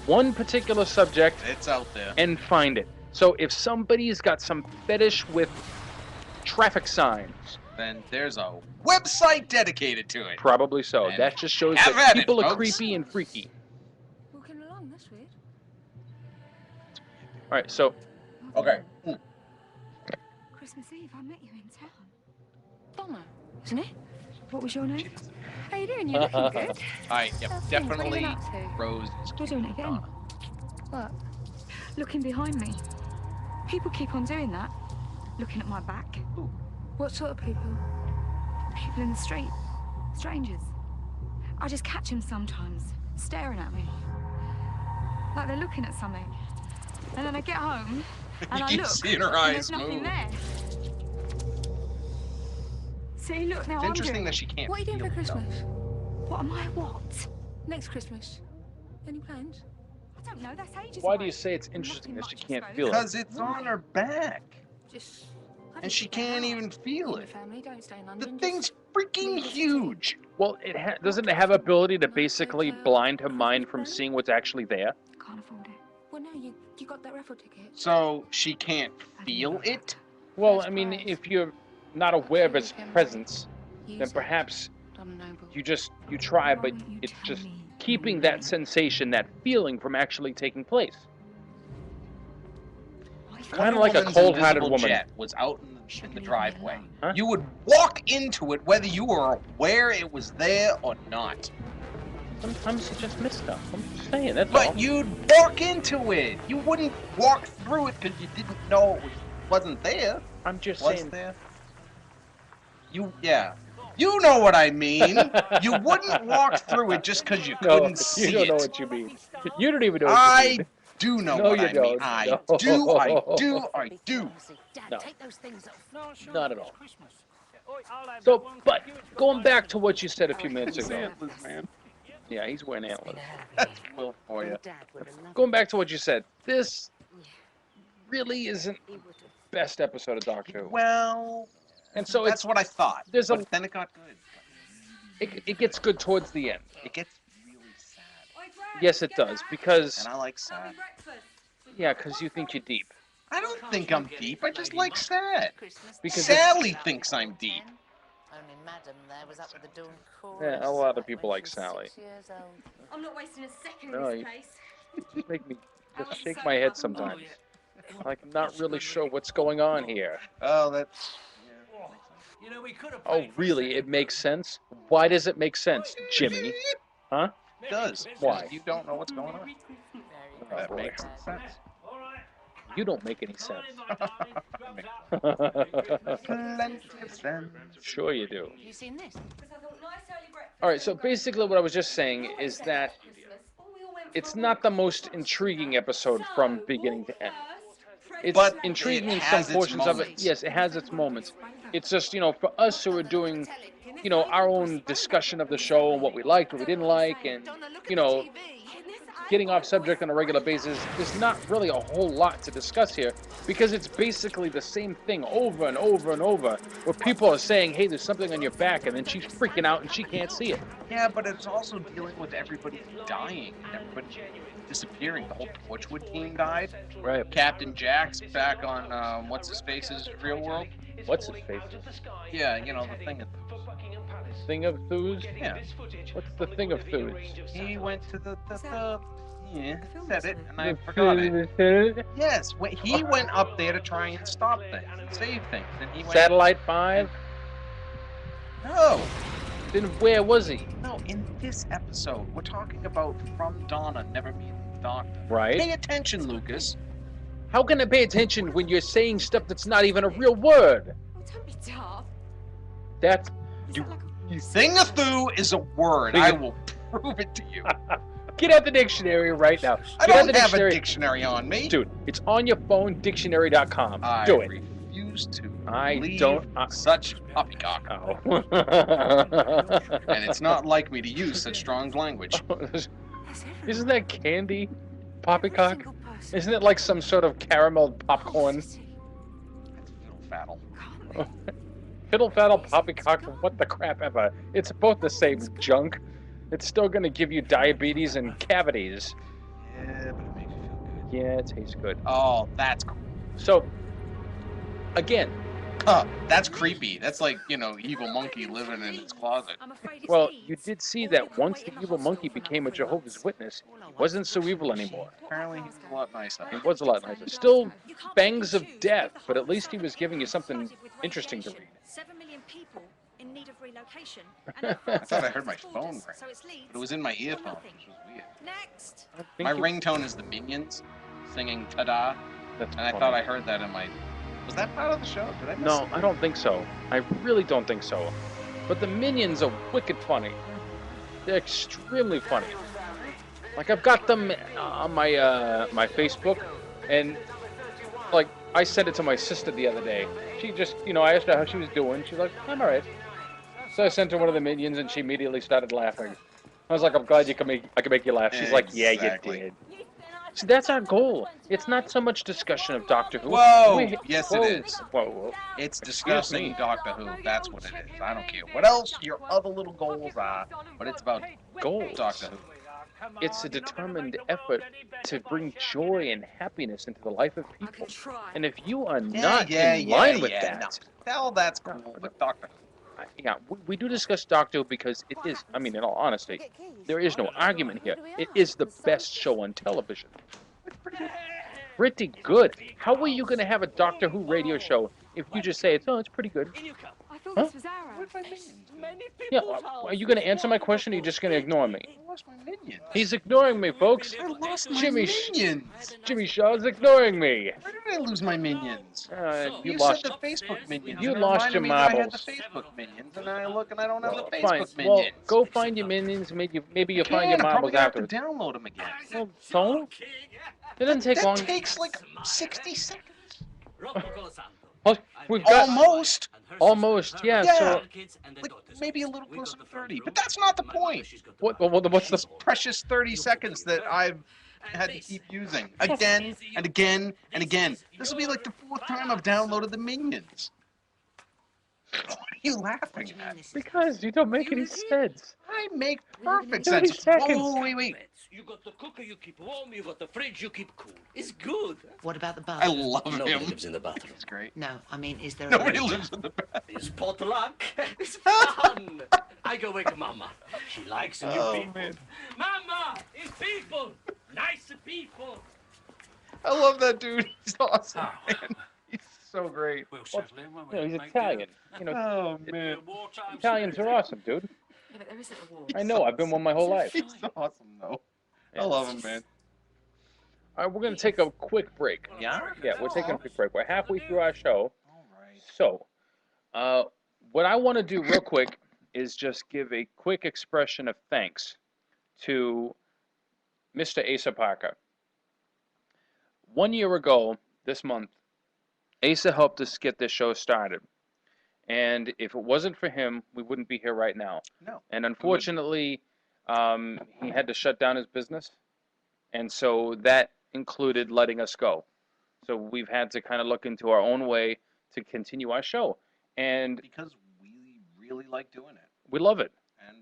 Speaker 2: one particular subject
Speaker 1: It's out there.
Speaker 2: and find it. So if somebody's got some fetish with traffic signs,
Speaker 1: Then there's a website dedicated to it.
Speaker 2: probably so.
Speaker 1: And
Speaker 2: That just shows
Speaker 1: have
Speaker 2: that
Speaker 1: at it,
Speaker 2: people are
Speaker 1: folks.
Speaker 2: creepy and freaky.
Speaker 7: Walking along, that's weird.
Speaker 2: All right, so
Speaker 1: Okay.
Speaker 7: Christmas Eve, I met you in town. Donna, isn't it? What was your name? How you doing? You're looking good.
Speaker 1: Alright, yep,
Speaker 7: How's things? What are you
Speaker 1: definitely
Speaker 7: been up to?
Speaker 1: Rose is
Speaker 7: We're doing it again.
Speaker 1: Donna.
Speaker 7: What? Looking behind me. People keep on doing that. Looking at my back.
Speaker 1: Who?
Speaker 7: What sort of people? People in the street. Strangers. I just catch them sometimes, staring at me. Like they're looking at something. And then I get home, and
Speaker 1: You
Speaker 7: I
Speaker 1: keep
Speaker 7: look,
Speaker 1: seeing her
Speaker 7: and
Speaker 1: eyes
Speaker 7: there's nothing
Speaker 1: move.
Speaker 7: there. See, look, now
Speaker 1: It's
Speaker 7: I'm
Speaker 1: interesting
Speaker 7: doing
Speaker 1: that
Speaker 7: it.
Speaker 1: she can't
Speaker 7: What are you doing for
Speaker 1: feel it,
Speaker 7: Christmas? What am I what? Next Christmas. Any plans? I don't know, that's ages
Speaker 2: why
Speaker 7: away.
Speaker 2: do you say it's interesting that
Speaker 7: Nothing
Speaker 2: she
Speaker 7: much, I
Speaker 2: can't
Speaker 7: suppose.
Speaker 2: feel it?
Speaker 1: Because it's on her back.
Speaker 7: Just...
Speaker 1: And she can't even feel it.
Speaker 7: Family, don't stay in
Speaker 1: The
Speaker 7: London,
Speaker 1: thing's
Speaker 7: just
Speaker 1: freaking
Speaker 7: leave us
Speaker 1: huge.
Speaker 2: Well, doesn't it have ability to basically blind her mind from seeing what's actually there?
Speaker 7: can't afford it. Well, no, you got that raffle ticket.
Speaker 1: So she can't feel it?
Speaker 2: Well,
Speaker 7: First
Speaker 2: I mean,
Speaker 7: prize.
Speaker 2: if you're not aware of its presence,
Speaker 7: Use
Speaker 2: then
Speaker 7: it.
Speaker 2: perhaps
Speaker 7: Donna Noble.
Speaker 2: you try,
Speaker 7: Why
Speaker 2: but
Speaker 7: don't you
Speaker 2: it's
Speaker 7: tell
Speaker 2: just
Speaker 7: me
Speaker 2: keeping
Speaker 7: your
Speaker 2: that
Speaker 7: name?
Speaker 2: sensation, that feeling from actually taking place.
Speaker 7: I
Speaker 2: Kinda
Speaker 1: Wonder
Speaker 2: like a
Speaker 1: Woman's
Speaker 2: cold-hearted
Speaker 1: invisible
Speaker 2: woman.
Speaker 1: jet was out in the driveway.
Speaker 2: Huh?
Speaker 1: You would walk into it whether you were aware it was there or not.
Speaker 2: Sometimes you just miss stuff. I'm just saying, that's all.
Speaker 1: But you'd walk into it. You wouldn't walk through it because you didn't know it wasn't there.
Speaker 2: I'm just
Speaker 1: Was
Speaker 2: saying.
Speaker 1: there? Yeah. You know what I mean. You wouldn't walk through it just because you
Speaker 2: No,
Speaker 1: couldn't see
Speaker 2: you don't know
Speaker 1: it.
Speaker 2: what you mean. You don't even know what you
Speaker 1: I
Speaker 2: mean.
Speaker 1: do know
Speaker 2: No,
Speaker 1: what
Speaker 2: you
Speaker 1: I mean.
Speaker 2: don't.
Speaker 1: I
Speaker 2: No.
Speaker 1: do, I do.
Speaker 3: Dad,
Speaker 2: No.
Speaker 3: take those things off.
Speaker 10: No, sure,
Speaker 2: Not at
Speaker 10: it's
Speaker 2: all.
Speaker 10: Christmas. Oi, I'll have
Speaker 2: So,
Speaker 10: that one.
Speaker 2: but
Speaker 10: You, it's got
Speaker 2: going
Speaker 10: my
Speaker 2: back
Speaker 10: name.
Speaker 2: to what you said a few minutes ago.
Speaker 1: Antlers, man.
Speaker 2: Yeah, he's wearing antlers.
Speaker 1: That's Will for you.
Speaker 3: Dad would have loved
Speaker 2: Going back to what you said, this really isn't
Speaker 3: he
Speaker 2: the
Speaker 3: would have.
Speaker 2: best episode of Doctor Who.
Speaker 1: Well,
Speaker 2: And so
Speaker 1: that's what I thought.
Speaker 2: there's
Speaker 1: But
Speaker 2: a-
Speaker 1: then it got good.
Speaker 2: it gets good towards the end.
Speaker 1: It gets really sad.
Speaker 2: Yes, it does, because,
Speaker 1: And I like sad.
Speaker 2: yeah, because you think you're deep.
Speaker 1: I don't think I'm deep. I just like sad.
Speaker 2: Because
Speaker 1: Sally thinks I'm deep.
Speaker 3: Only Madam there was up with the dawn chorus.
Speaker 2: Yeah, a lot of
Speaker 3: like
Speaker 2: people
Speaker 3: when
Speaker 2: like
Speaker 3: she was
Speaker 2: Sally.
Speaker 3: 6 years old.
Speaker 7: I'm not wasting a second
Speaker 2: No,
Speaker 7: in
Speaker 2: you-
Speaker 7: this place.
Speaker 2: Just make me just shake my head sometimes. Like I'm not really sure what's going on here.
Speaker 1: Oh, that's.
Speaker 10: You know, we could have
Speaker 2: Oh,
Speaker 10: paid for
Speaker 2: really? It makes sense? Why does it make sense, Jimmy? Huh?
Speaker 1: It does.
Speaker 2: Why?
Speaker 1: You don't know what's going on.
Speaker 3: Very
Speaker 1: That
Speaker 2: boy.
Speaker 1: makes sense.
Speaker 10: All right.
Speaker 2: You don't make any sense.
Speaker 1: Plenty of sense.
Speaker 2: Sure you do.
Speaker 3: Have you seen this?
Speaker 2: All right, so basically what I was just saying is that it's not the most intriguing episode from beginning to end. It's
Speaker 1: But
Speaker 2: intriguing
Speaker 1: it
Speaker 2: in some
Speaker 1: has its
Speaker 2: portions of it.
Speaker 1: moments.
Speaker 2: Yes, it has its moments. It's just, for us who are doing, our own discussion of the show and what we liked, what we didn't like, and, getting off subject on a regular basis, there's not really a whole lot to discuss here because it's basically the same thing over and over and over where people are saying, hey, there's something on your back, and then she's freaking out and she can't see it.
Speaker 1: Yeah, but it's also dealing with everybody dying, everybody disappearing. The whole Torchwood team died.
Speaker 2: Right.
Speaker 1: Captain Jack's back on what's his face's Real World.
Speaker 2: What's his face?
Speaker 1: Yeah, you know the thing.
Speaker 2: Thing of Thews?
Speaker 1: Yeah.
Speaker 2: What's the thing of Thews?
Speaker 1: He went to the yeah, said it, and I forgot it. Yes, he went up there to try and stop things and save things, and he went.
Speaker 2: Satellite 5?
Speaker 1: No.
Speaker 2: Then where was he?
Speaker 1: No, in this episode, we're talking about from Donna never meeting the Doctor.
Speaker 2: Right.
Speaker 1: Pay attention, Lucas.
Speaker 2: How can I pay attention when you're saying stuff that's not even a real word?
Speaker 7: Oh, don't be daft.
Speaker 2: That's...
Speaker 1: Thing-a-thoo is a word. I will prove it to you.
Speaker 2: Get out the dictionary right now.
Speaker 1: I don't have a dictionary on me.
Speaker 2: Dude, it's on your phone, dictionary.com. Do it.
Speaker 1: Refuse to
Speaker 2: I
Speaker 1: believe
Speaker 2: don't...
Speaker 1: such poppycock.
Speaker 2: Oh.
Speaker 1: And it's not like me to use such strong language.
Speaker 2: Isn't that candy? Poppycock? Isn't it like some sort of caramel popcorn?
Speaker 1: That's fiddle-faddle.
Speaker 2: Fiddle-faddle, poppycock, what the crap ever. It's both the same junk. It's still gonna give you diabetes and cavities.
Speaker 1: Yeah, but it makes you feel good.
Speaker 2: Yeah, it tastes good.
Speaker 1: Oh, that's cool.
Speaker 2: So, again...
Speaker 1: that's creepy. That's like, evil monkey living in his closet.
Speaker 2: Well, you did see that once the evil monkey became a Jehovah's Witness, he wasn't so evil anymore.
Speaker 1: Apparently he's a lot nicer.
Speaker 2: He was a lot nicer. Still bangs of death, but at least he was giving you something interesting to read.
Speaker 8: 7 million people in need of relocation.
Speaker 1: I thought I heard my phone ring. But it was in my earphone, which was weird.
Speaker 8: Next.
Speaker 1: My ringtone is the Minions singing "Ta-da," and I thought I heard that in my... Was that part of the show? Did I miss
Speaker 2: No,
Speaker 1: it?
Speaker 2: I don't think so. I really don't think so. But the Minions are wicked funny. They're extremely funny. Like, I've got them on my my Facebook, and like I sent it to my sister the other day. She just, I asked her how she was doing. She's like, I'm alright. So I sent her one of the Minions, and she immediately started laughing. I was like, I'm glad I can make you laugh. She's like, yeah, you did. See, that's our goal. It's not so much discussion of Doctor Who.
Speaker 1: Whoa! Yes,
Speaker 2: Whoa.
Speaker 1: it is.
Speaker 2: Whoa.
Speaker 1: It's
Speaker 2: Excuse
Speaker 1: discussing
Speaker 2: me.
Speaker 1: Doctor Who. That's what it is. I don't care what else your other little goals are, but it's about
Speaker 2: Goals.
Speaker 1: Doctor Who.
Speaker 2: It's a determined effort to bring joy and happiness into the life of people. And if you are not in line with that...
Speaker 1: No. Hell, that's cool with Doctor Who.
Speaker 2: Yeah, we do discuss Doctor Who because it is, in all honesty, there is no argument here. It is the best show on television. Pretty good. How are you going to have a Doctor Who radio show if you just say, it's pretty good?
Speaker 7: I thought this was Arrow.
Speaker 2: Yeah, are you going to answer my question or are you just going to ignore me?
Speaker 1: I lost my minions.
Speaker 2: He's ignoring me, folks.
Speaker 1: I lost my
Speaker 2: Jimmy
Speaker 1: minions.
Speaker 2: Jimmy Shaw's ignoring me.
Speaker 1: Where did I lose my minions?
Speaker 2: You
Speaker 1: You
Speaker 2: lost.
Speaker 1: said the Facebook minions.
Speaker 2: You
Speaker 1: and it
Speaker 2: lost your
Speaker 1: reminded me that I had
Speaker 2: marbles.
Speaker 1: the Facebook minions, and I look and I don't have the Facebook
Speaker 2: Fine.
Speaker 1: minions.
Speaker 2: Well, go find your minions. Maybe you'll find your
Speaker 1: I'm
Speaker 2: marbles
Speaker 1: probably gonna have to
Speaker 2: afterwards.
Speaker 1: download them again.
Speaker 2: Well, so? It doesn't take
Speaker 1: that
Speaker 2: long.
Speaker 1: takes like 60 seconds.
Speaker 2: Oh, we've got
Speaker 1: Almost.
Speaker 2: yeah.
Speaker 1: Yeah.
Speaker 2: So
Speaker 1: Like maybe a little closer to 30, but that's not the point.
Speaker 2: what's the
Speaker 1: Precious 30 seconds that I've had to keep using again and again and again. This will be like the 4th time I've downloaded the Minions. What are you laughing at?
Speaker 2: because you don't make any sense.
Speaker 1: I make perfect
Speaker 2: 30
Speaker 1: sense.
Speaker 2: seconds.
Speaker 1: Oh, wait.
Speaker 10: You got the cooker you keep warm, you got the fridge you keep cool. It's good.
Speaker 3: What about the
Speaker 1: I
Speaker 3: bathroom?
Speaker 1: love
Speaker 10: Nobody
Speaker 1: him.
Speaker 10: lives in the bathroom.
Speaker 1: It's great.
Speaker 3: No, I mean, is there a
Speaker 1: Nobody
Speaker 3: range?
Speaker 1: lives in the bathroom.
Speaker 10: It's potluck. It's fun. I go wake Mama. She likes new
Speaker 1: Oh,
Speaker 10: people.
Speaker 1: man.
Speaker 10: Mama, it's people. Nice people.
Speaker 1: I love that dude. He's awesome,
Speaker 10: Oh.
Speaker 1: man. He's so great.
Speaker 10: We'll settle in when we
Speaker 2: He's
Speaker 10: make
Speaker 2: Italian.
Speaker 1: Oh, man.
Speaker 10: wartime
Speaker 2: Italians are awesome, dude.
Speaker 7: Yeah, but there isn't a war.
Speaker 2: I know. I've been one my whole life.
Speaker 1: He's awesome, though. I love him, man.
Speaker 2: All right, we're gonna take a quick break.
Speaker 1: Yeah?
Speaker 2: Yeah, we're taking a quick break. We're halfway through our show.
Speaker 1: All right.
Speaker 2: So, what I want to do real quick is just give a quick expression of thanks to Mr. Asa Parker. 1 year ago, this month, Asa helped us get this show started. And if it wasn't for him, we wouldn't be here right now.
Speaker 1: No.
Speaker 2: And unfortunately, he had to shut down his business. And so that included letting us go. So we've had to kind of look into our own way to continue our show. And
Speaker 1: Because we really like doing it.
Speaker 2: we love it.
Speaker 1: And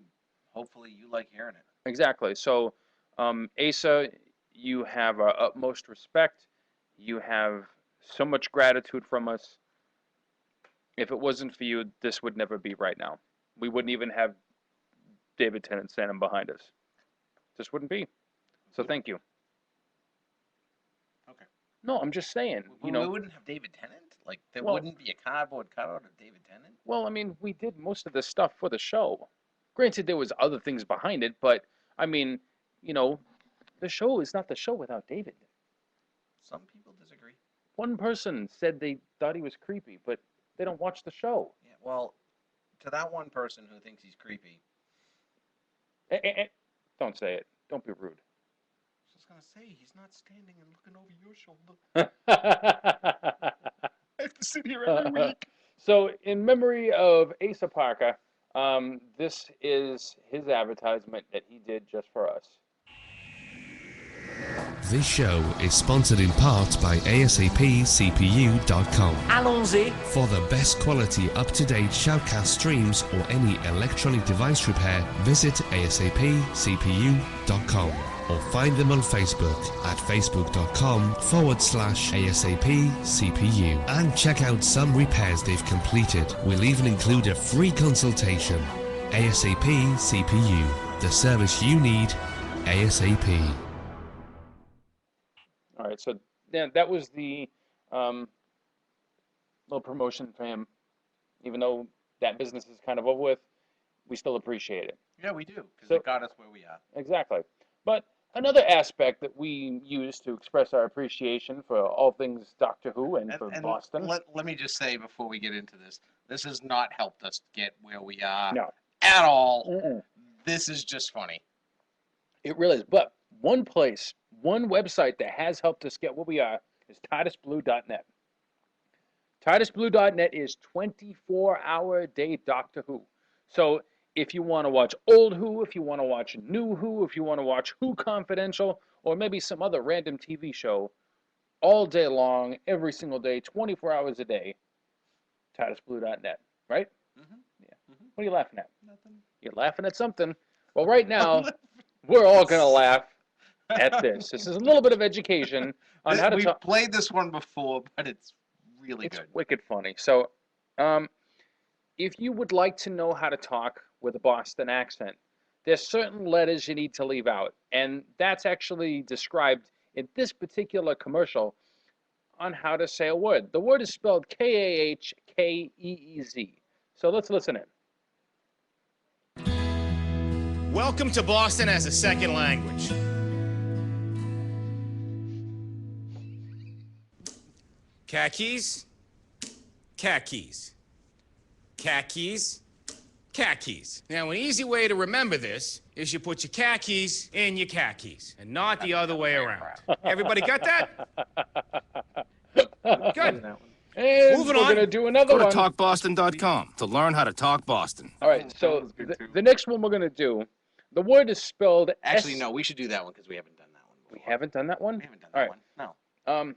Speaker 1: hopefully you like hearing it.
Speaker 2: Exactly. So, Asa, you have our utmost respect. You have so much gratitude from us. If it wasn't for you, this would never be right now. We wouldn't even have David Tennant standing behind us. This wouldn't be. So thank you.
Speaker 1: Okay.
Speaker 2: No, I'm just saying.
Speaker 1: We wouldn't have David Tennant? Like, there
Speaker 2: Well-
Speaker 1: wouldn't be a cardboard cutout of David Tennant?
Speaker 2: Well, I mean, we did most of the stuff for the show. Granted, there was other things behind it, but I mean, the show is not the show without David.
Speaker 1: Some people disagree.
Speaker 2: One person said they thought he was creepy, but they don't watch the show.
Speaker 1: Yeah, well, to that one person who thinks he's creepy,
Speaker 2: Don't say it. Don't be rude.
Speaker 1: I was just going to say, he's not standing and looking over your shoulder. I have to sit here every week.
Speaker 2: So, in memory of Asa Parker, this is his advertisement that he did just for us.
Speaker 11: This show is sponsored in part by ASAPCPU.com.
Speaker 10: Allons-y.
Speaker 11: For the best quality up-to-date shoutcast streams or any electronic device repair, visit ASAPCPU.com or find them on Facebook at facebook.com/ASAPCPU and check out some repairs they've completed. We'll even include a free consultation. ASAPCPU, the service you need ASAP.
Speaker 2: All right, so that was the little promotion for him. Even though that business is kind of over with, we still appreciate it.
Speaker 1: Yeah, we do, because
Speaker 2: So-
Speaker 1: it got us where we are.
Speaker 2: Exactly. But another aspect that we use to express our appreciation for all things Doctor Who and for Boston.
Speaker 1: Let me just say before we get into this has not helped us get where we are
Speaker 2: No.
Speaker 1: at all.
Speaker 2: Mm-mm.
Speaker 1: This is just funny.
Speaker 2: It really is. But one website that has helped us get where we are is TardisBlue.net. TardisBlue.net is 24-hour-a-day Doctor Who. So if you want to watch old Who, if you want to watch new Who, if you want to watch Who Confidential, or maybe some other random TV show, all day long, every single day, 24 hours a day, TardisBlue.net, right?
Speaker 1: Mm-hmm.
Speaker 2: Yeah. What are you laughing at?
Speaker 1: Nothing.
Speaker 2: You're laughing at something. Well, right now, we're all going to laugh at this. This is a little bit of education on how to
Speaker 1: We've
Speaker 2: talk.
Speaker 1: played this one before, but it's really
Speaker 2: It's
Speaker 1: good.
Speaker 2: wicked funny. So, if you would like to know how to talk with a Boston accent, there's certain letters you need to leave out. And that's actually described in this particular commercial on how to say a word. The word is spelled Kahkeez. So let's listen in.
Speaker 12: Welcome to Boston as a second language. Khakis, khakis, khakis, khakis. Now, an easy way to remember this is you put your khakis in your khakis, and not the other way around. Everybody got that? Good.
Speaker 2: And
Speaker 12: Moving
Speaker 2: we're
Speaker 12: on.
Speaker 2: going to do another
Speaker 12: Go
Speaker 2: one.
Speaker 12: to talkboston.com to learn how to talk Boston.
Speaker 2: All right, so the next one we're going to do, the word is spelled
Speaker 1: Actually, no, we should do that one because we haven't done that one before.
Speaker 2: We haven't done that one?
Speaker 1: We haven't done
Speaker 2: All
Speaker 1: that
Speaker 2: right.
Speaker 1: one. No.
Speaker 2: Um,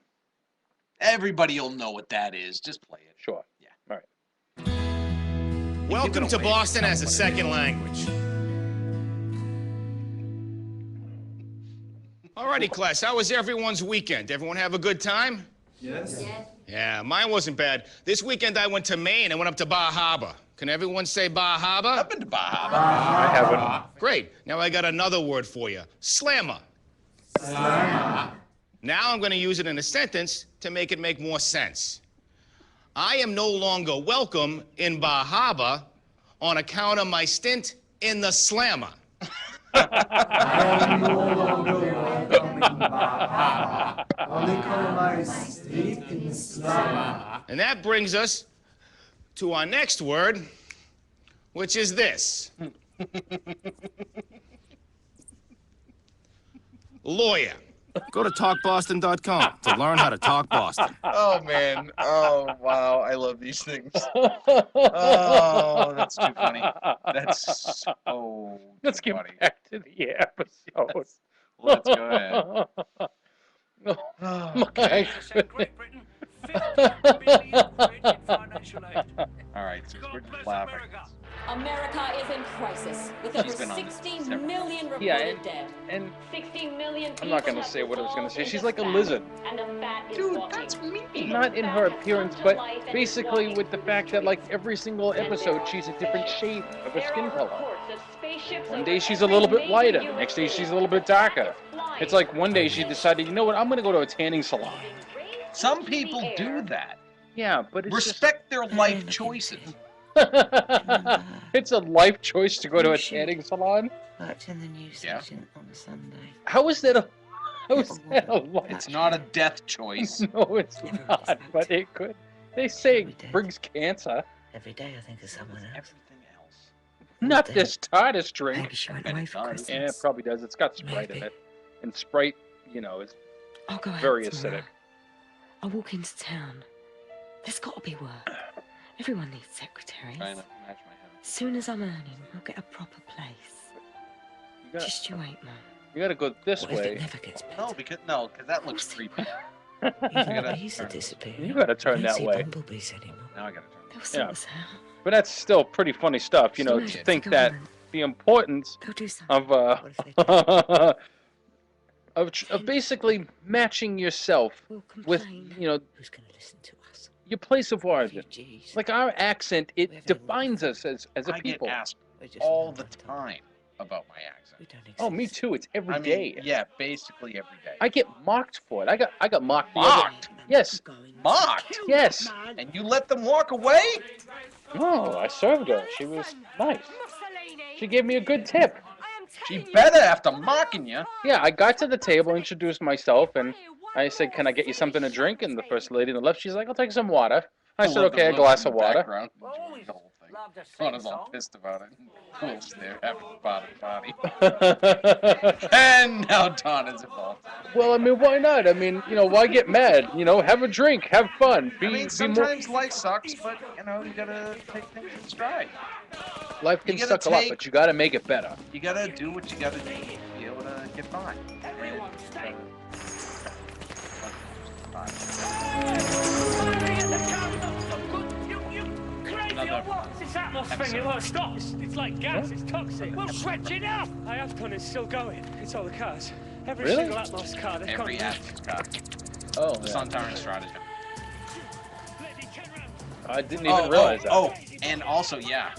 Speaker 1: Everybody will know what that is. Just play it.
Speaker 2: Sure.
Speaker 1: Yeah.
Speaker 2: All right.
Speaker 12: Welcome to Boston as a second language. Alrighty, class, how was everyone's weekend? Everyone have a good time?
Speaker 13: Yes.
Speaker 12: Yeah, mine wasn't bad. This weekend I went to Maine and went up to Bar Harbor. Can everyone say Bar Harbor?
Speaker 1: I've been to Bar Harbor.
Speaker 2: I haven't.
Speaker 12: Great. Now I got another word for you. Slammer. Slammer. Now I'm going to use it in a sentence to make it make more sense. I am no longer welcome in Bar Harbor on account of my stint in the Slammer.
Speaker 13: I am no longer welcome in Bar Harbor. Only call my state in Slammer.
Speaker 12: And that brings us to our next word, which is this. Lawyer. Go to talkboston.com to learn how to talk Boston.
Speaker 1: Oh, man. Oh, wow. I love these things. Oh, that's too funny. That's so
Speaker 2: Let's get
Speaker 1: funny.
Speaker 2: back to the episode.
Speaker 1: Let's go ahead.
Speaker 2: Oh,
Speaker 1: Okay.
Speaker 2: my
Speaker 6: said Great Britain
Speaker 1: All right, so we're just laughing.
Speaker 5: America is in crisis with over
Speaker 1: She's been on this
Speaker 5: 60
Speaker 1: several
Speaker 5: million
Speaker 1: times.
Speaker 5: reported
Speaker 2: Yeah,
Speaker 5: dead.
Speaker 2: and
Speaker 5: 60 million
Speaker 2: I'm not
Speaker 5: people
Speaker 2: gonna
Speaker 5: have
Speaker 2: say what I was gonna
Speaker 5: dissolved
Speaker 2: say. She's
Speaker 5: into
Speaker 2: like a
Speaker 5: fat,
Speaker 2: lizard.
Speaker 5: and the fat is
Speaker 1: Dude,
Speaker 5: rotting.
Speaker 1: that's mean.
Speaker 5: People
Speaker 2: Not
Speaker 5: who
Speaker 2: in
Speaker 5: fat
Speaker 2: her
Speaker 5: have
Speaker 2: appearance,
Speaker 5: come to
Speaker 2: but
Speaker 5: life and
Speaker 2: basically
Speaker 5: walking
Speaker 2: with the
Speaker 5: through
Speaker 2: fact that like
Speaker 5: streets.
Speaker 2: every single
Speaker 5: And
Speaker 2: episode
Speaker 5: there
Speaker 2: she's a
Speaker 5: are
Speaker 2: different
Speaker 5: spaceships.
Speaker 2: shade of her
Speaker 5: There
Speaker 2: skin
Speaker 5: are
Speaker 2: color.
Speaker 5: reports of spaceships
Speaker 2: One
Speaker 5: over
Speaker 2: day she's a
Speaker 5: every
Speaker 2: little bit
Speaker 5: major
Speaker 2: lighter,
Speaker 5: US
Speaker 2: next day
Speaker 5: city.
Speaker 2: she's a little bit
Speaker 5: The fat
Speaker 2: darker.
Speaker 5: is flying.
Speaker 2: It's like one day she decided, you know what, I'm gonna go to a tanning salon.
Speaker 1: Some people do that.
Speaker 2: Yeah, but it's
Speaker 1: Respect their life choices.
Speaker 2: It's a life choice to go to a tanning salon?
Speaker 3: Worked in the news
Speaker 1: Yeah.
Speaker 3: agent on a Sunday.
Speaker 2: How is that a life?
Speaker 1: It's not a death choice.
Speaker 2: No, it's not, but it could. They say it brings cancer.
Speaker 3: Every day I think of someone else.
Speaker 1: Everything else.
Speaker 2: Not this TARDIS drink.
Speaker 3: Maybe she went
Speaker 1: And
Speaker 3: away
Speaker 1: it
Speaker 3: for
Speaker 1: does.
Speaker 3: Christmas.
Speaker 2: Yeah, it probably does. It's got Sprite in
Speaker 3: Maybe.
Speaker 2: it. And Sprite, you know, is
Speaker 3: I'll go out
Speaker 2: very
Speaker 3: tomorrow.
Speaker 2: acidic.
Speaker 3: I'll walk into town. There's got to be work. Everyone needs secretaries.
Speaker 1: Trying to match my head.
Speaker 3: As soon as I'm earning, we'll get a proper place.
Speaker 2: You gotta,
Speaker 3: Just you wait, Mum.
Speaker 2: you gotta go this
Speaker 3: What if
Speaker 2: way.
Speaker 3: it never gets better?
Speaker 1: No, because that looks creepy.
Speaker 3: Even
Speaker 1: gotta
Speaker 3: the bees are
Speaker 1: turn.
Speaker 3: disappearing.
Speaker 2: You gotta turn
Speaker 3: I don't
Speaker 2: that
Speaker 3: see
Speaker 2: way.
Speaker 3: bumblebees anymore.
Speaker 1: Now I gotta turn.
Speaker 3: They'll sort
Speaker 2: Yeah.
Speaker 3: us out.
Speaker 2: But that's still pretty funny stuff, you know,
Speaker 3: Still
Speaker 2: to
Speaker 3: need
Speaker 2: think
Speaker 3: to go
Speaker 2: that
Speaker 3: on.
Speaker 2: the importance
Speaker 3: They'll do something.
Speaker 2: of
Speaker 3: What if they do?
Speaker 2: of basically matching yourself
Speaker 3: We'll
Speaker 2: with,
Speaker 3: complain.
Speaker 2: you know,
Speaker 3: Who's going to listen to us?
Speaker 2: your place of origin.
Speaker 3: Refugees.
Speaker 2: Like our accent,
Speaker 3: We
Speaker 2: it
Speaker 3: have
Speaker 2: defines us as a
Speaker 1: I
Speaker 2: people.
Speaker 1: get asked
Speaker 3: We're just
Speaker 1: all
Speaker 3: not
Speaker 1: the
Speaker 3: that
Speaker 1: time about my accent.
Speaker 3: We don't exist.
Speaker 2: Oh, me too. It's every
Speaker 1: I
Speaker 2: day.
Speaker 1: mean, yeah, basically every day.
Speaker 2: I get mocked for it. I got mocked. the
Speaker 1: Mocked?
Speaker 2: other- Yes.
Speaker 1: Mocked?
Speaker 2: Yes.
Speaker 1: And you let them walk away?
Speaker 2: No, I served her. She was nice. She gave me a good tip.
Speaker 1: She better after mocking you.
Speaker 2: Yeah, I got to the table, introduced myself, and I said, "Can I get you something to drink?" And the first lady on the left, she's like, "I'll take some water." I said,
Speaker 1: love the
Speaker 2: "Okay, a
Speaker 1: Wilson
Speaker 2: glass
Speaker 1: in
Speaker 2: of
Speaker 1: the
Speaker 2: water."
Speaker 1: background. Enjoying the whole thing. Donna's all pissed about it. Will's there having a party. And now Donna's involved.
Speaker 2: Well, I mean, why not? I mean, you know, why get mad? You know, have a drink, have fun.
Speaker 1: I mean,
Speaker 2: Be more.
Speaker 1: sometimes life sucks, but, you know, you gotta take things in stride.
Speaker 2: Life can
Speaker 1: you gotta
Speaker 2: suck a lot,
Speaker 1: take-
Speaker 2: but you gotta make it better.
Speaker 1: You gotta do what you gotta do to be able to get by.
Speaker 6: Everyone stay.
Speaker 1: Another
Speaker 6: This atmosphere,
Speaker 1: episode.
Speaker 6: you won't stop. It's like gas, it's toxic. Well, switch it up! I have gone, it's still going. It's all the cars. Every
Speaker 2: Really?
Speaker 6: single Atmos car, they've
Speaker 1: Every
Speaker 6: gone.
Speaker 1: Atlas car.
Speaker 2: Oh,
Speaker 1: The
Speaker 2: yeah.
Speaker 1: Sontaran stratagem.
Speaker 2: I didn't even realize that.
Speaker 1: Oh, and also, yeah.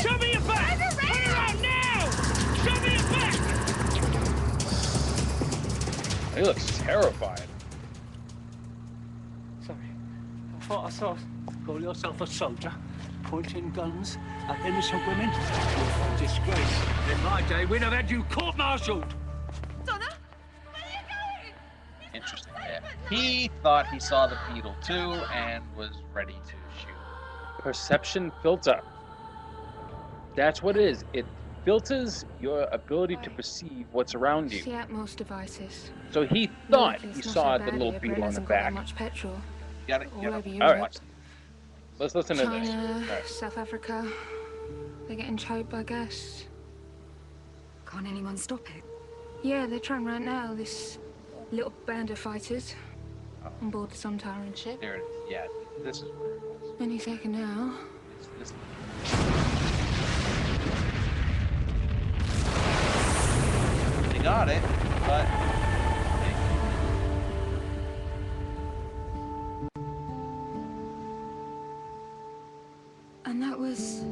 Speaker 6: Show me your back! Turn around now! Show me your back!
Speaker 2: He looks terrified.
Speaker 6: Sorry. I thought I saw. Call yourself a soldier, pointing guns at innocent women. You're a disgrace. In my day, we'd have had you court-martialed.
Speaker 1: Interesting. Yeah. He thought he saw the beetle too and was ready to shoot.
Speaker 2: Perception filter. That's what it is. It filters your ability to perceive what's around you.
Speaker 7: See Atmos devices.
Speaker 2: So he thought
Speaker 7: Look,
Speaker 2: he
Speaker 7: it's not
Speaker 2: saw
Speaker 7: so
Speaker 2: the
Speaker 7: bad
Speaker 2: little
Speaker 7: here, but it
Speaker 2: beetle on the
Speaker 7: hasn't got that
Speaker 2: back.
Speaker 7: much petrol.
Speaker 1: You gotta,
Speaker 7: All
Speaker 1: you
Speaker 7: over
Speaker 1: gotta
Speaker 7: Europe.
Speaker 2: All right. Let's listen to this.
Speaker 7: China,
Speaker 2: All right.
Speaker 7: South Africa. They're getting choked by gas.
Speaker 4: Can't anyone stop it?
Speaker 7: Yeah, they're trying right now. This little band of fighters on board the Sontaran ship.
Speaker 1: There it is. Yeah, this is where it was.
Speaker 7: Any second now.
Speaker 1: This- They got it, but
Speaker 7: And that was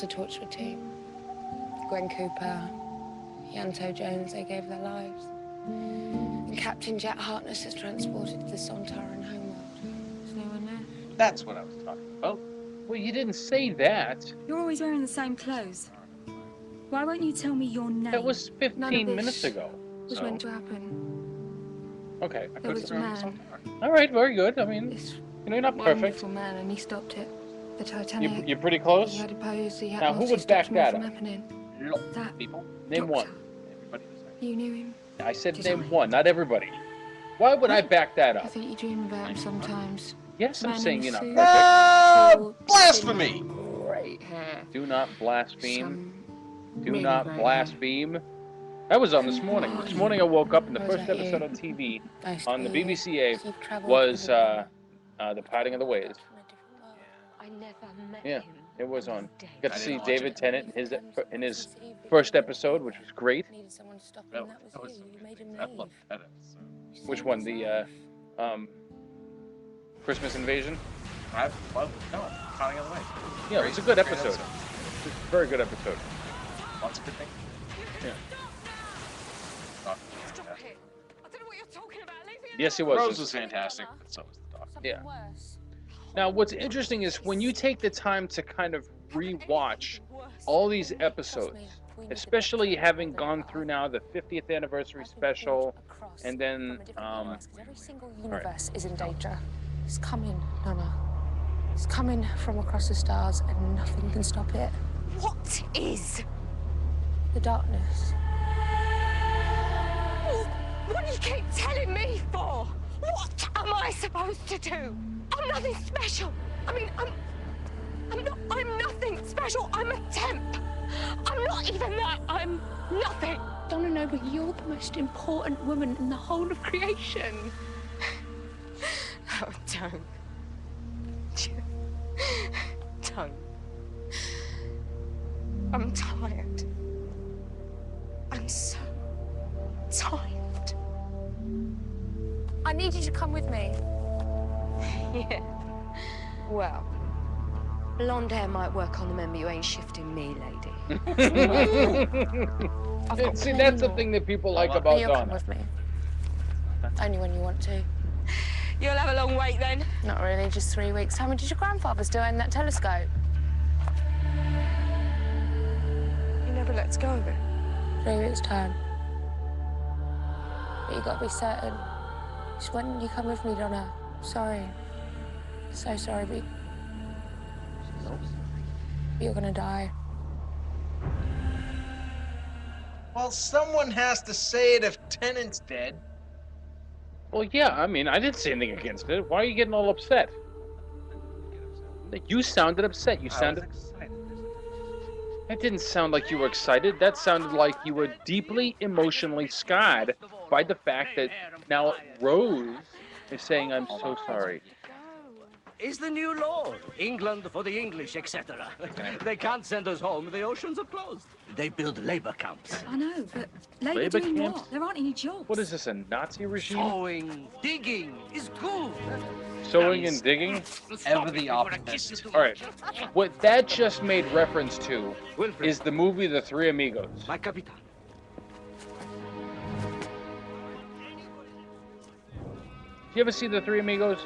Speaker 7: a Torchwood team. Gwen Cooper, Yanto Jones, they gave their lives. And Captain Jack Harkness is transported to the Sontaran homeworld. There's no one there.
Speaker 1: that's what I was talking about.
Speaker 2: Well, you didn't say that.
Speaker 4: You're always wearing the same clothes. Why won't you tell me your name?
Speaker 2: That was
Speaker 7: None of
Speaker 2: 15
Speaker 7: this
Speaker 2: minutes ago.
Speaker 7: was
Speaker 1: So-
Speaker 7: meant to happen.
Speaker 2: Okay. I
Speaker 7: There
Speaker 2: could
Speaker 7: was a man,
Speaker 2: All right, very good. I mean,
Speaker 7: this
Speaker 2: you know, you're not perfect.
Speaker 7: wonderful man, and he stopped it. The Titanic.
Speaker 2: You're pretty
Speaker 7: He
Speaker 2: close.
Speaker 7: had opposed the
Speaker 2: Now, who
Speaker 7: Atmos.
Speaker 2: would
Speaker 7: He
Speaker 2: back
Speaker 7: stopped more
Speaker 2: that
Speaker 7: from
Speaker 2: up?
Speaker 7: happening.
Speaker 1: Lots
Speaker 7: That
Speaker 1: of people.
Speaker 2: Name one.
Speaker 7: doctor.
Speaker 1: Everybody was there.
Speaker 7: You knew him.
Speaker 2: I said
Speaker 7: Did
Speaker 2: name
Speaker 7: I?
Speaker 2: one, not everybody. Why would I back that
Speaker 7: I
Speaker 2: up?
Speaker 7: think you dream about him sometimes.
Speaker 2: Yes, I'm
Speaker 7: Man
Speaker 2: saying
Speaker 7: in
Speaker 2: you're
Speaker 7: a
Speaker 2: not
Speaker 7: suit.
Speaker 2: perfect.
Speaker 7: Tall,
Speaker 1: Blasphemy!
Speaker 7: Great hair.
Speaker 2: Do not blaspheme.
Speaker 7: Some
Speaker 2: Do
Speaker 3: Nearly
Speaker 2: not
Speaker 3: right,
Speaker 2: blaspheme. That was on this morning. This morning I woke up and the
Speaker 3: How was
Speaker 2: first
Speaker 3: that
Speaker 2: episode
Speaker 3: you?
Speaker 2: on TV
Speaker 3: Nice
Speaker 2: on the
Speaker 3: to meet you.
Speaker 2: BBCA
Speaker 3: You've travelled
Speaker 2: was
Speaker 3: with a
Speaker 2: The Parting of the Ways.
Speaker 3: I never met
Speaker 2: Yeah,
Speaker 3: him.
Speaker 2: it was on.
Speaker 3: Day.
Speaker 2: Got
Speaker 1: I
Speaker 2: to see
Speaker 1: didn't watch
Speaker 2: David
Speaker 1: it.
Speaker 2: Tennant in his first episode, which was great.
Speaker 3: Needed someone to stop him,
Speaker 1: That
Speaker 3: and that was
Speaker 1: was
Speaker 3: you. You made him
Speaker 1: I
Speaker 3: leave.
Speaker 1: love that episode.
Speaker 2: Which one? The Christmas Invasion?
Speaker 1: No, Parting of the Ways.
Speaker 2: Yeah, it was a good episode. It was a very good episode.
Speaker 1: Lots of good things.
Speaker 2: Yeah.
Speaker 1: Oh,
Speaker 7: Stop it. I don't know what you're talking about. Leave me
Speaker 2: Yes, it was.
Speaker 1: Rose was fantastic, but so was the dog.
Speaker 2: Yeah. Now, what's interesting is when you take the time to kind of re-watch all these episodes, especially having gone through now the 50th anniversary special, and then
Speaker 3: Every single universe is in danger. It's coming, Nana. It's coming from across the stars, and nothing can stop it.
Speaker 7: What is?
Speaker 3: The darkness.
Speaker 7: What do you keep telling me for? What am I supposed to do? I'm nothing special. I mean, I'm nothing special. I'm a temp. I'm not even that. I'm nothing.
Speaker 3: Donna, no, but you're the most important woman in the whole of creation.
Speaker 7: Oh, don't. Don't. I'm tired. I'm so tired.
Speaker 3: I need you to come with me.
Speaker 7: Yeah. Well,
Speaker 3: Blonde hair might work on the member. You ain't shifting me, lady.
Speaker 7: I've got
Speaker 2: See,
Speaker 7: plenty
Speaker 2: that's the
Speaker 7: more.
Speaker 2: thing that people like about
Speaker 3: You'll come
Speaker 2: Donna.
Speaker 3: with me. Only when you want to.
Speaker 7: You'll have a long wait then.
Speaker 3: Not really, just 3 weeks. How many did your grandfather do in that telescope?
Speaker 7: He never lets go of it.
Speaker 3: 3 weeks' time. But you gotta be certain. Just when you come with me, Donna. Sorry. So sorry, but you're gonna die.
Speaker 1: Well, someone has to say it if Tennant's dead.
Speaker 2: Well, yeah, I mean, I didn't say anything against it. Why are you getting all upset? You sounded upset. You sounded... That didn't sound like you were excited. That sounded like you were deeply emotionally scarred by the fact that now Rose is saying, I'm so sorry.
Speaker 6: Is the new law. England for the English, etc. They can't send us home. The oceans are closed. They build labor camps.
Speaker 14: I know, but labor
Speaker 2: Labor
Speaker 14: doing
Speaker 2: camps?
Speaker 14: what? There aren't any jobs.
Speaker 2: What is this, a Nazi regime?
Speaker 6: Sowing, digging is good.
Speaker 2: Sowing and digging?
Speaker 1: Ever the optimist.
Speaker 2: All right. What that just made reference to is the movie The Three Amigos.
Speaker 6: My capitan.
Speaker 2: Did you ever see The Three Amigos?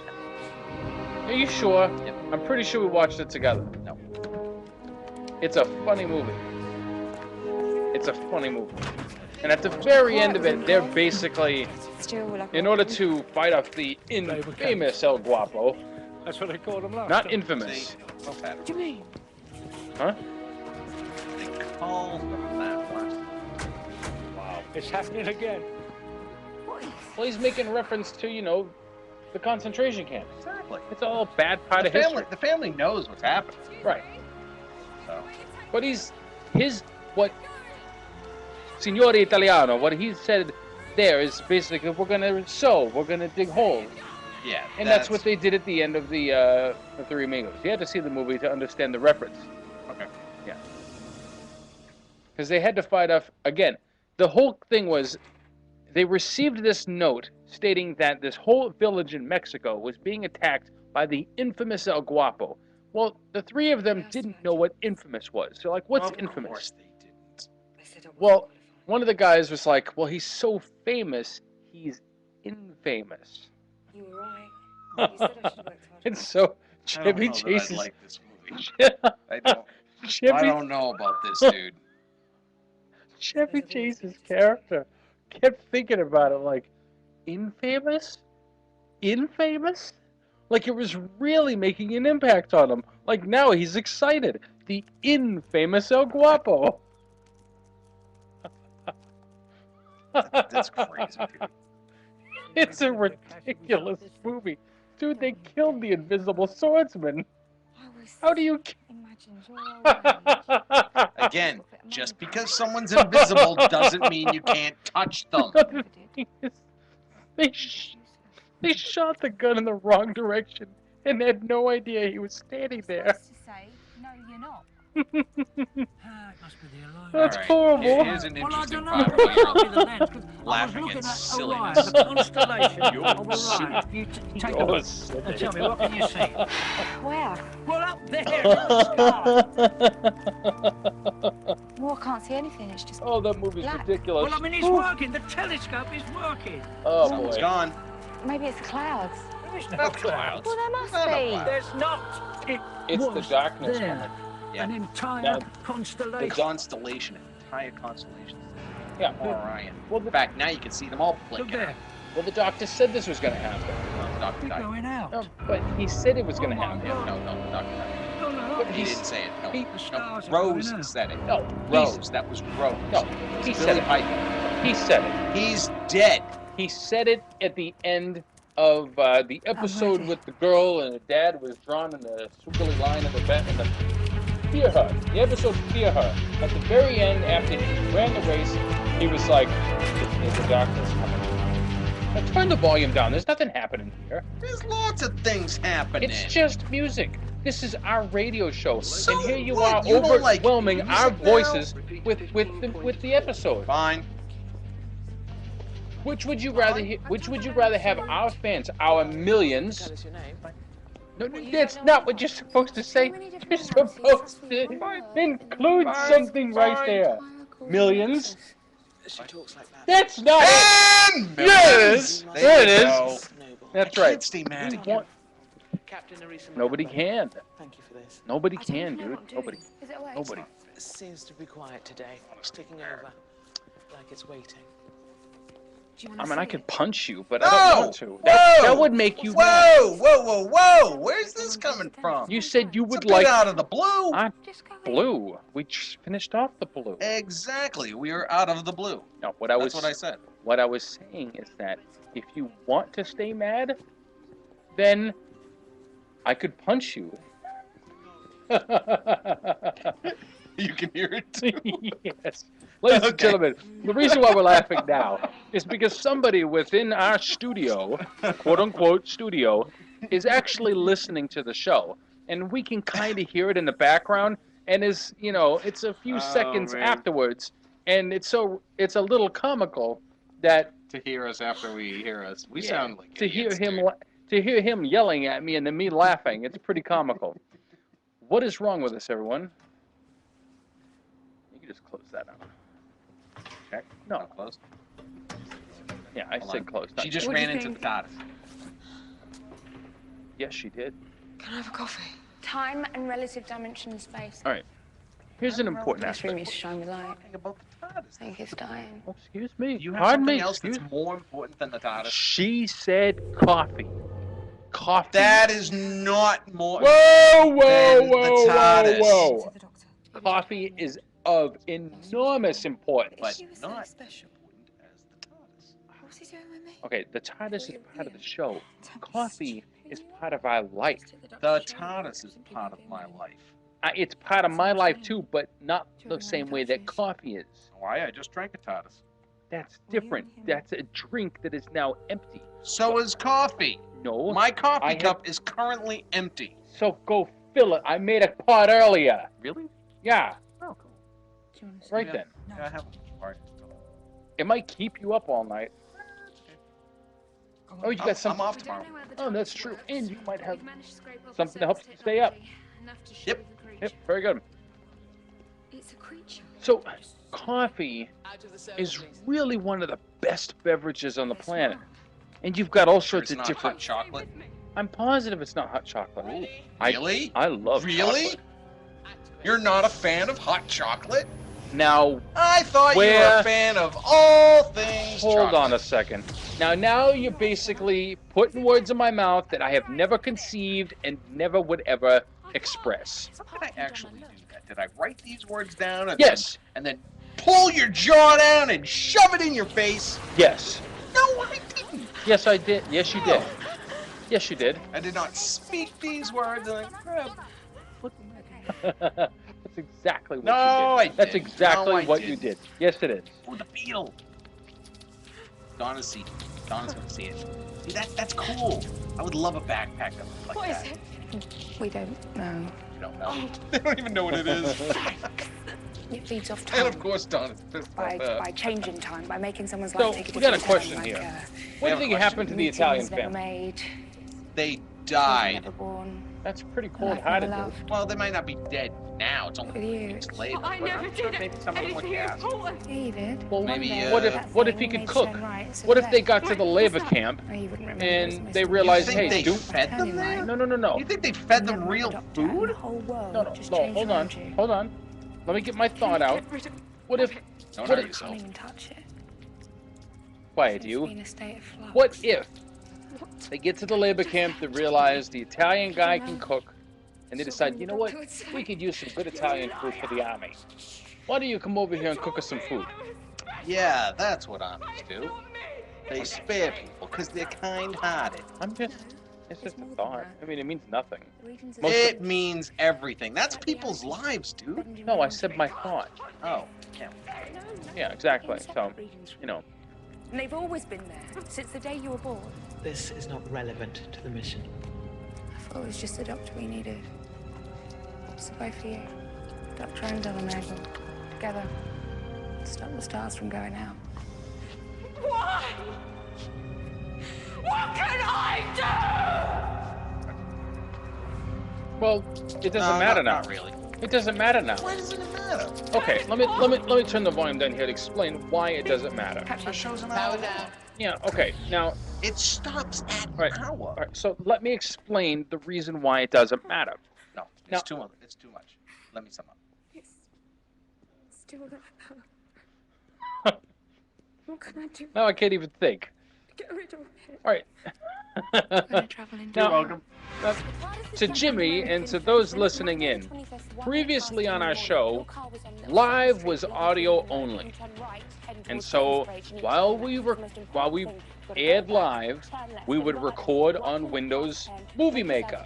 Speaker 2: Are you sure?
Speaker 1: Yep.
Speaker 2: I'm pretty sure we watched it together.
Speaker 1: No.
Speaker 2: It's a funny movie. It's a funny movie. And at the very end of it, they're basically, in order to fight off the infamous El Guapo,
Speaker 6: That's what they called him last
Speaker 2: not
Speaker 6: time.
Speaker 2: infamous.
Speaker 7: What do you mean?
Speaker 2: Huh?
Speaker 1: They called them that last.
Speaker 6: Wow, it's happening again.
Speaker 2: Well, he's making reference to, you know, the concentration camp.
Speaker 1: Exactly.
Speaker 2: It's all a bad part
Speaker 1: The
Speaker 2: of
Speaker 1: family,
Speaker 2: history.
Speaker 1: the family knows what's happening.
Speaker 2: Right.
Speaker 1: So.
Speaker 2: But Signore Italiano, what he said there is basically, we're gonna sow, we're gonna dig holes.
Speaker 1: Yeah.
Speaker 2: And that's what they did at the end of the Three Amigos. You had to see the movie to understand the reference.
Speaker 1: Okay.
Speaker 2: Yeah. Because they had to fight off, again, the whole thing was, they received this note stating that this whole village in Mexico was being attacked by the infamous El Guapo. Well, the three of them didn't know what infamous was. So, like, what's infamous?
Speaker 1: Of course they didn't.
Speaker 2: Well, one of the guys was like, well, he's so famous, he's infamous.
Speaker 14: You were right. You said I should work harder.
Speaker 2: And so,
Speaker 1: I don't
Speaker 2: Chevy
Speaker 1: know that
Speaker 2: Chase
Speaker 1: I
Speaker 2: is...
Speaker 1: like this movie. I don't know about this dude.
Speaker 2: Chevy Chase's character kept thinking about it like, infamous? Infamous? Like it was really making an impact on him. Like now he's excited. The infamous El Guapo.
Speaker 1: That's crazy, dude.
Speaker 2: It's a ridiculous movie. Dude, they killed the Invisible Swordsman. How do you...
Speaker 1: Again, Just because someone's invisible doesn't mean you can't touch them.
Speaker 2: The thing is, they shot the gun in the wrong direction and had no idea he was standing there.
Speaker 7: say, no, you're not.
Speaker 2: That's
Speaker 1: Alright,
Speaker 2: horrible.
Speaker 1: Here's an
Speaker 6: Well, I
Speaker 1: interesting
Speaker 6: don't know.
Speaker 1: part where
Speaker 6: It can't be the
Speaker 1: you're
Speaker 6: lens, 'cause I was
Speaker 1: laughing
Speaker 6: looking
Speaker 1: at
Speaker 6: at
Speaker 1: silliness.
Speaker 6: Orion, the constellation of
Speaker 1: You're
Speaker 6: Orion. You take a
Speaker 2: You're
Speaker 6: look
Speaker 2: silly.
Speaker 6: and tell me, what can you see?
Speaker 7: Where?
Speaker 6: Well, up there in the sky.
Speaker 7: Well, I can't see anything. It's just.
Speaker 2: Oh, that movie's
Speaker 7: black.
Speaker 2: ridiculous.
Speaker 6: Well, I mean, it's working. The telescope is working.
Speaker 2: Oh,
Speaker 1: Someone's
Speaker 2: boy.
Speaker 1: gone.
Speaker 7: Maybe it's the clouds.
Speaker 6: There is no
Speaker 1: That's
Speaker 6: clouds.
Speaker 7: Well, there must
Speaker 1: Not a
Speaker 7: be.
Speaker 1: cloud.
Speaker 6: There's not. It
Speaker 2: It's the
Speaker 6: was
Speaker 2: darkness
Speaker 6: there.
Speaker 2: one.
Speaker 1: Yeah.
Speaker 6: An entire
Speaker 2: Now,
Speaker 1: The
Speaker 6: constellation.
Speaker 1: constellation, an entire constellation.
Speaker 2: Yeah.
Speaker 1: Orion.
Speaker 2: Well,
Speaker 1: In fact, now you can see them all
Speaker 6: Look
Speaker 1: blinking.
Speaker 6: there.
Speaker 2: Well, the doctor said this was going to happen.
Speaker 1: No, the doctor
Speaker 6: We're
Speaker 1: died.
Speaker 6: going out.
Speaker 2: No, but he said it was going to
Speaker 6: Oh, my
Speaker 2: happen.
Speaker 6: God.
Speaker 1: No, the doctor died.
Speaker 6: No, no,
Speaker 2: But
Speaker 6: no.
Speaker 1: He didn't say it. No,
Speaker 2: he-
Speaker 6: The
Speaker 1: no.
Speaker 6: stars are
Speaker 1: Rose
Speaker 6: going out.
Speaker 1: said it.
Speaker 2: No,
Speaker 1: Rose. That was Rose.
Speaker 2: No,
Speaker 1: It was
Speaker 2: he
Speaker 1: Billie
Speaker 2: said it.
Speaker 1: Piper.
Speaker 2: He said it.
Speaker 1: He's dead.
Speaker 2: He said it at the end of the episode
Speaker 7: ready.
Speaker 2: with the girl and the dad was drawn in the squiggly line in the bed and the Fear Her. The episode Fear Her. At the very end, after he ran the race, he was like, the darkness coming. Now turn the volume down. There's nothing happening here.
Speaker 1: There's lots of things happening.
Speaker 2: It's just music. This is our radio show,
Speaker 1: So
Speaker 2: and here you
Speaker 1: what?
Speaker 2: are
Speaker 1: You don't like
Speaker 2: overwhelming our
Speaker 1: music now?
Speaker 2: voices with the episode.
Speaker 1: Fine.
Speaker 2: Which would you rather? Which would you rather have our fans, our millions? No, that's not what you're supposed to say. You're supposed to include something right there. Millions.
Speaker 15: She talks like that.
Speaker 2: That's not it.
Speaker 1: And
Speaker 2: Yes,
Speaker 1: millions.
Speaker 2: there it
Speaker 1: you
Speaker 2: is.
Speaker 1: go.
Speaker 2: That's
Speaker 1: I
Speaker 2: right.
Speaker 1: can't stay mad
Speaker 2: We
Speaker 1: at you.
Speaker 2: want-
Speaker 15: Captain Arisa
Speaker 2: Nobody
Speaker 15: Miranda,
Speaker 2: can.
Speaker 15: Thank you for this.
Speaker 2: Nobody
Speaker 7: I don't
Speaker 2: can,
Speaker 7: know
Speaker 2: dude.
Speaker 7: what I'm doing.
Speaker 2: Nobody.
Speaker 7: Is it away?
Speaker 2: Nobody.
Speaker 15: It seems to be quiet today. It's taking over. Like it's waiting.
Speaker 7: Do you
Speaker 2: I
Speaker 7: want
Speaker 2: mean,
Speaker 7: to
Speaker 2: I
Speaker 7: see
Speaker 2: could
Speaker 7: it?
Speaker 2: punch you, but I don't want to.
Speaker 1: Whoa!
Speaker 2: That would make you mad.
Speaker 1: Whoa! Where's this coming from?
Speaker 2: You said you
Speaker 1: It's a
Speaker 2: would
Speaker 1: bit
Speaker 2: like
Speaker 1: out of the blue.
Speaker 7: Just go in.
Speaker 2: blue. We just finished off the blue.
Speaker 1: Exactly. We are out of the blue.
Speaker 2: No, what I
Speaker 1: That's
Speaker 2: was
Speaker 1: what I said.
Speaker 2: What I was saying is that if you want to stay mad, then I could punch you.
Speaker 1: You can hear it too.
Speaker 2: Yes. Ladies and
Speaker 1: Okay.
Speaker 2: gentlemen, the reason why we're laughing now is because somebody within our studio, quote unquote studio, is actually listening to the show. And we can kind of hear it in the background. And is, you know, it's a few seconds
Speaker 1: man.
Speaker 2: afterwards. And it's a little comical that
Speaker 1: To hear us after we hear us, we
Speaker 2: yeah,
Speaker 1: sound like
Speaker 2: to hear
Speaker 1: idiots,
Speaker 2: him
Speaker 1: dude.
Speaker 2: to hear him yelling at me and then me laughing. It's pretty comical. What is wrong with us, everyone? You can just close that out. Check. No.
Speaker 1: Not close.
Speaker 2: Yeah, I
Speaker 1: Hold
Speaker 2: said
Speaker 1: on.
Speaker 2: close.
Speaker 1: She just
Speaker 7: What do
Speaker 1: ran
Speaker 7: you
Speaker 1: into the
Speaker 7: think?
Speaker 1: TARDIS.
Speaker 2: Yes, she did.
Speaker 7: Can I have a coffee?
Speaker 3: Time and relative dimension in space.
Speaker 2: All right. Here's an important
Speaker 3: This room
Speaker 2: aspect.
Speaker 3: is shine with light.
Speaker 1: Talking about the TARDIS.
Speaker 3: I think it's dying.
Speaker 2: Oh, excuse me.
Speaker 1: Do you have
Speaker 2: Pardon
Speaker 1: something
Speaker 2: me.
Speaker 1: else
Speaker 2: Excuse
Speaker 1: that's more important than the TARDIS?
Speaker 2: She said coffee. Coffee.
Speaker 1: That is not more.
Speaker 2: Whoa, whoa,
Speaker 1: than the
Speaker 2: whoa,
Speaker 1: TARDIS.
Speaker 2: whoa,
Speaker 7: To
Speaker 2: whoa.
Speaker 7: the doctor.
Speaker 2: Coffee is of enormous importance.
Speaker 1: But
Speaker 7: She was so
Speaker 1: not
Speaker 7: special.
Speaker 1: important as the TARDIS.
Speaker 7: What's he doing with me?
Speaker 2: Okay, the TARDIS is part of the show. Coffee is part of our life.
Speaker 1: The TARDIS is part of my life.
Speaker 2: It's part of my life too, but not the same way that coffee is.
Speaker 1: Why? I just drank a TARDIS.
Speaker 2: That's different. That's a drink that is now empty.
Speaker 1: So is coffee.
Speaker 2: No.
Speaker 1: My coffee
Speaker 2: I have-
Speaker 1: cup is currently empty.
Speaker 2: So go fill it. I made a pot earlier.
Speaker 1: Really?
Speaker 2: Yeah.
Speaker 1: Oh, cool.
Speaker 7: Do you want to see
Speaker 2: Right
Speaker 1: Yeah.
Speaker 2: then.
Speaker 1: Yeah, I have. Sorry.
Speaker 2: It might keep you up all night. Oh, you got
Speaker 1: I'm
Speaker 2: something.
Speaker 1: off tomorrow.
Speaker 2: Oh, that's true. And you might have something to help you stay up.
Speaker 1: Yep.
Speaker 2: Yep, very good.
Speaker 7: It's a creature.
Speaker 2: So, coffee is really one of the best beverages on the planet. And you've got all sorts
Speaker 1: It's
Speaker 2: of
Speaker 1: not
Speaker 2: different.
Speaker 1: hot chocolate.
Speaker 2: I'm positive it's not hot chocolate.
Speaker 1: Really?
Speaker 2: I love
Speaker 1: Really?
Speaker 2: chocolate.
Speaker 1: You're not a fan of hot chocolate?
Speaker 2: Now,
Speaker 1: I thought you were
Speaker 2: Where-
Speaker 1: a fan of all things
Speaker 2: hold
Speaker 1: chocolate.
Speaker 2: on a second. Now you're basically putting words in my mouth that I have never conceived and never would ever express.
Speaker 1: How did I actually do that? Did I write these words down? And
Speaker 2: Yes.
Speaker 1: Then pull your jaw down and shove it in your face?
Speaker 2: Yes.
Speaker 1: No, I didn't.
Speaker 2: Yes, I did. Yes, you did. Yes, you did.
Speaker 1: I did not speak these words. And then grab.
Speaker 2: But That's exactly what
Speaker 1: No,
Speaker 2: you
Speaker 1: I
Speaker 2: did. That's
Speaker 1: didn't.
Speaker 2: exactly
Speaker 1: No, I
Speaker 2: what you
Speaker 1: didn't.
Speaker 2: did. Yes, it is.
Speaker 1: Oh, the beetle. Donna's see. Donna's gonna see it. See, that's cool. I would love a backpack that looked like
Speaker 3: What is
Speaker 1: that.
Speaker 3: it? We don't know.
Speaker 1: You don't know. They don't even know what it is.
Speaker 3: It feeds off
Speaker 1: And
Speaker 3: time.
Speaker 1: of course, Donna's pissed
Speaker 3: By,
Speaker 1: about that.
Speaker 3: by changing time, by making someone's
Speaker 2: So,
Speaker 3: life take a
Speaker 2: we got a
Speaker 3: different
Speaker 2: question
Speaker 3: turn,
Speaker 2: here.
Speaker 3: like,
Speaker 2: What do you think happened to the Italian
Speaker 3: meetings never
Speaker 2: family?
Speaker 3: made,
Speaker 1: They
Speaker 3: children
Speaker 1: died.
Speaker 3: never born.
Speaker 2: That's pretty
Speaker 3: Life
Speaker 2: cold-hearted,
Speaker 3: never
Speaker 2: dude.
Speaker 3: loved.
Speaker 1: Well, they might not be dead now. It's only
Speaker 3: With you.
Speaker 1: weeks later.
Speaker 5: I
Speaker 1: but
Speaker 5: never
Speaker 1: I'm sure
Speaker 5: did
Speaker 1: maybe some of them would
Speaker 5: anything
Speaker 1: gasp.
Speaker 5: important.
Speaker 3: Yeah, you did.
Speaker 2: Well,
Speaker 1: Maybe,
Speaker 2: what if
Speaker 3: that
Speaker 2: what if
Speaker 3: thing
Speaker 2: he
Speaker 3: made
Speaker 2: could
Speaker 3: you
Speaker 2: cook?
Speaker 3: turn right, so
Speaker 2: What if
Speaker 3: left.
Speaker 2: they got to the labor camp
Speaker 3: Oh, you wouldn't remember
Speaker 2: and
Speaker 3: this,
Speaker 2: they
Speaker 3: Mr.
Speaker 2: realized,
Speaker 1: You think
Speaker 2: hey,
Speaker 1: they
Speaker 2: dude,
Speaker 1: fed them
Speaker 3: Turning
Speaker 1: there?
Speaker 3: right.
Speaker 2: no.
Speaker 1: You think they fed them
Speaker 3: Never met
Speaker 1: real
Speaker 3: a doctor, and
Speaker 1: food?
Speaker 3: the whole world
Speaker 2: No,
Speaker 3: just
Speaker 2: no,
Speaker 3: changed
Speaker 2: hold on,
Speaker 3: around you.
Speaker 2: hold on. Let me get my thought out. What if,
Speaker 1: Don't
Speaker 2: what
Speaker 1: hurt
Speaker 2: if,
Speaker 1: yourself.
Speaker 3: Can't even touch it.
Speaker 2: quiet
Speaker 3: It's
Speaker 2: you.
Speaker 3: been a state of flux.
Speaker 2: What if they get to the labor camp, they realize the Italian guy can cook, and they decide, you know what, we could use some good Italian food for the army. Why don't you come over here and cook us some food?
Speaker 1: Yeah, that's what armies do. They spare people because they're kind-hearted.
Speaker 2: It's just a thought. I mean, it means nothing.
Speaker 1: It means everything. That's people's lives, dude.
Speaker 2: No, I said my thought.
Speaker 1: Oh, yeah.
Speaker 2: Yeah, exactly. So, you know.
Speaker 3: And they've always been there, since the day you were born.
Speaker 15: This is not relevant to the mission.
Speaker 3: I thought it was just the doctor we needed. So both of you, Dr. and Della Nagel, together, to stop the stars from going out.
Speaker 5: Why? What can I
Speaker 2: Well, it doesn't matter now.
Speaker 1: Not really.
Speaker 2: It doesn't matter now.
Speaker 1: Why doesn't it matter?
Speaker 2: Okay, let me turn the volume down here to explain why it doesn't matter.
Speaker 1: The show's an hour.
Speaker 2: Yeah, okay. Now,
Speaker 1: It stops at
Speaker 2: right,
Speaker 1: an hour.
Speaker 2: all right, so let me explain the reason why it doesn't matter.
Speaker 1: No,
Speaker 2: Now-
Speaker 1: it's too much. It's too much. Let me sum up.
Speaker 7: It's still there. What can I do
Speaker 2: Now I can't even think.
Speaker 7: to get rid of it?
Speaker 2: All right.
Speaker 3: Gonna travel in
Speaker 2: Now,
Speaker 3: time.
Speaker 2: to Jimmy and to those listening in, previously on our show, live was audio only. And so while we aired live, we would record on Windows Movie Maker.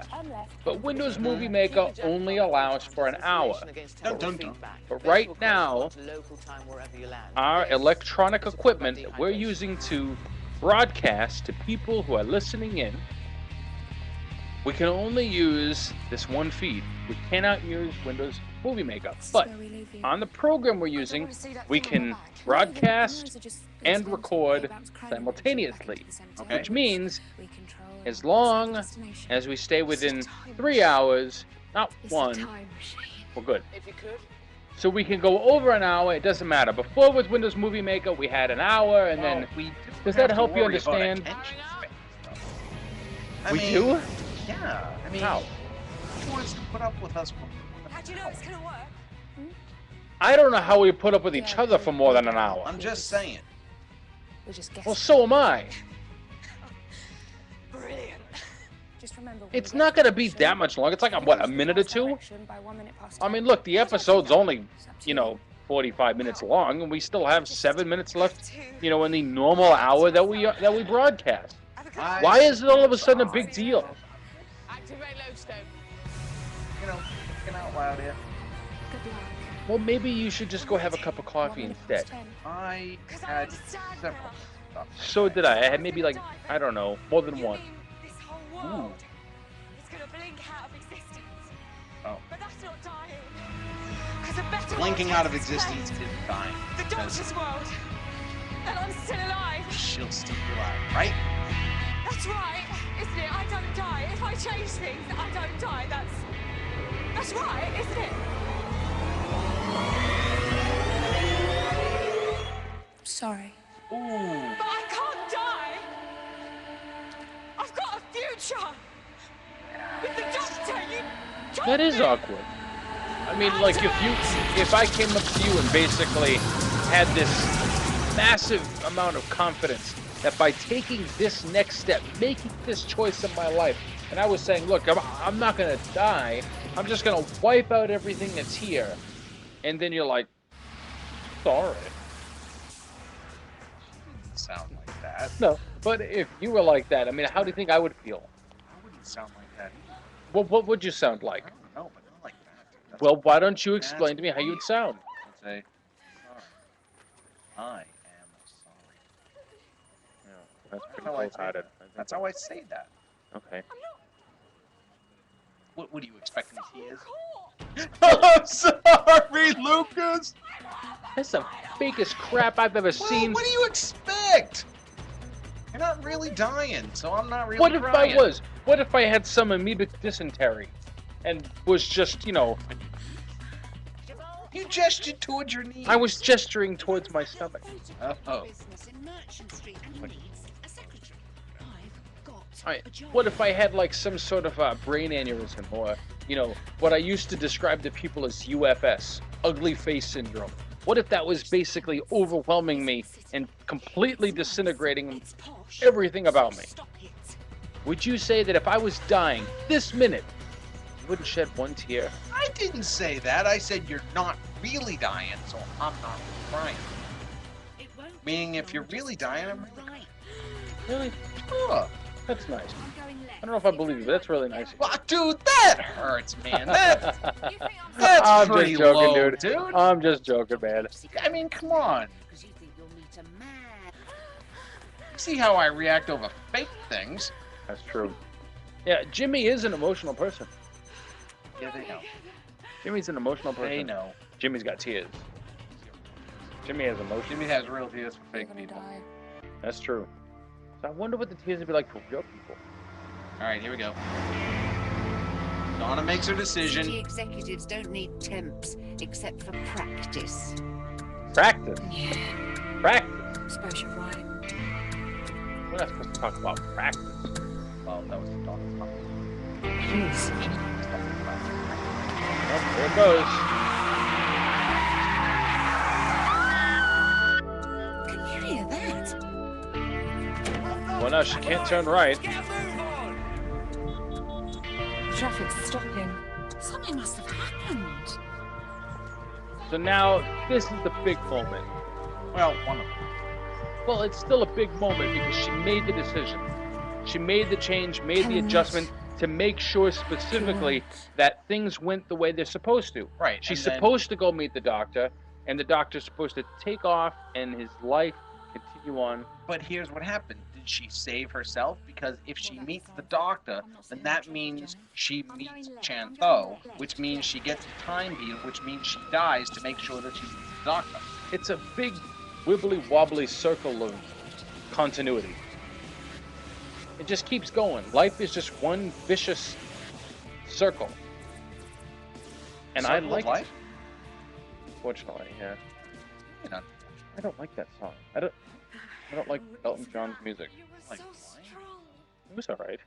Speaker 2: But Windows Movie Maker only allows for an hour. But right now, our electronic equipment that we're using to broadcast to people who are listening in, we can only use this one feed. We cannot use Windows Movie Maker. But on the program we're using, we can broadcast and record simultaneously, which means as long as we stay within 3 hours, not 1, we're good. So we can go over an hour, it doesn't matter. Before with Windows Movie Maker, we had an hour, and then... Does that help you understand? We do?
Speaker 1: Yeah, I mean,
Speaker 2: How?
Speaker 1: who wants to put up with us?
Speaker 7: How do you know it's gonna work?
Speaker 2: I don't know how we put up with each other for more than an hour.
Speaker 1: I'm just saying.
Speaker 3: We just guess.
Speaker 2: Well, so am I.
Speaker 7: Brilliant.
Speaker 3: Just remember, when
Speaker 2: It's
Speaker 3: you
Speaker 2: not
Speaker 3: get
Speaker 2: going to be that much longer. It's like, what, a minute or two?
Speaker 3: direction by 1 minute past
Speaker 2: I mean, look, the episode's only, 45 minutes long, and we still have 7 minutes left, in the normal hour that we broadcast. Why is it all of a sudden a big deal?
Speaker 15: Activate lodestone.
Speaker 1: Thinking out loud here.
Speaker 2: Well, maybe you should just go have a cup of coffee instead.
Speaker 1: I had several.
Speaker 2: So did I. I had maybe I don't know, more than one.
Speaker 7: This whole world is gonna blink out of existence.
Speaker 1: Oh.
Speaker 7: But that's not dying. Because a better
Speaker 1: Blinking
Speaker 7: world
Speaker 1: out of
Speaker 7: takes its
Speaker 1: existence
Speaker 7: place.
Speaker 1: is dying.
Speaker 7: The doctor's world. And I'm still alive.
Speaker 1: She'll still be alive, right?
Speaker 7: That's right, isn't it? I don't die. If I change things, I don't die. That's right, isn't it?
Speaker 3: Sorry.
Speaker 1: Ooh.
Speaker 7: But I can't die. I've got a future. With the doctor, you told
Speaker 2: That is
Speaker 7: me.
Speaker 2: awkward. I mean, if I came up to you and basically had this massive amount of confidence that by taking this next step, making this choice in my life, and I was saying, look, I'm not going to die, I'm just going to wipe out everything that's here, and then you're like, sorry.
Speaker 1: Sound like that.
Speaker 2: No, but if you were like that, I mean, how do you think I would feel?
Speaker 1: I wouldn't sound like that either.
Speaker 2: What would you sound like?
Speaker 1: I don't know, but not like that.
Speaker 2: Well, why don't you explain to me how you'd sound?
Speaker 1: I'd say, sorry. I am sorry.
Speaker 2: Yeah, that's pretty
Speaker 1: how I say
Speaker 2: cold-hearted.
Speaker 1: that. That's how I say that.
Speaker 2: Okay.
Speaker 1: What do you expect me to is? I'm sorry, Lucas!
Speaker 2: That's the fakest crap I've ever seen.
Speaker 1: What do you expect? You're not really dying, so I'm not really
Speaker 2: What if
Speaker 1: crying.
Speaker 2: I was? What if I had some amoebic dysentery and was just, you know...
Speaker 1: You gestured towards your knees.
Speaker 2: I was gesturing towards my stomach.
Speaker 1: Oh.
Speaker 2: Alright, what if I had like some sort of brain aneurysm, or, you know, what I used to describe to people as UFS, ugly face syndrome? What if that was basically overwhelming me and completely disintegrating everything about me? Would you say that if I was dying this minute, you wouldn't shed one tear?
Speaker 1: I didn't say that. I said you're not really dying, so I'm not crying. Meaning if you're really dying, I'm really...
Speaker 2: Really?
Speaker 1: Oh.
Speaker 2: That's nice. I don't know if I believe you, but that's really nice.
Speaker 1: Well, dude, that hurts, man. That's
Speaker 2: I'm
Speaker 1: pretty
Speaker 2: just joking,
Speaker 1: low,
Speaker 2: dude.
Speaker 1: dude.
Speaker 2: I'm just joking, man.
Speaker 1: I mean, come on. See how I react over fake things.
Speaker 2: That's true. Yeah, Jimmy is an emotional person.
Speaker 1: Yeah, they know.
Speaker 2: Jimmy's an emotional person.
Speaker 1: They know.
Speaker 2: Jimmy's got tears. Jimmy has emotion.
Speaker 1: Jimmy has real tears for fake people.
Speaker 2: That's true. So I wonder what the tears would be like for real people.
Speaker 1: All right, here we go. Donna makes her decision.
Speaker 16: City executives don't need temps except for practice.
Speaker 2: Practice?
Speaker 16: Yeah.
Speaker 2: Practice?
Speaker 16: Suppose you're right.
Speaker 2: We're not supposed to talk about practice.
Speaker 1: Well, that was Donna's topic.
Speaker 16: Please.
Speaker 2: Oh, there it goes.
Speaker 16: Can you hear that?
Speaker 2: Well, no, she can't turn right.
Speaker 7: Traffic's stopping.
Speaker 16: Something must have happened.
Speaker 2: So now, this is the big moment.
Speaker 1: Well, one of them.
Speaker 2: Well, it's still a big moment because she made the decision. She made the change, made the adjustment to make sure specifically that things went the way they're supposed to.
Speaker 1: Right.
Speaker 2: She's supposed to go meet the doctor, and the doctor's supposed to take off and his life continue on.
Speaker 1: But here's what happened. Did she save herself? Because if she meets the doctor, then that means she meets Chantho, which means she gets the time beat, which means she dies to make sure that she meets the doctor.
Speaker 2: It's a big wibbly wobbly circle of continuity. It just keeps going. Life is just one vicious circle. And I like it. Fortunately, yeah.
Speaker 1: You know,
Speaker 2: I don't like that song. I don't like Elton John's music.
Speaker 1: like,
Speaker 2: It was alright.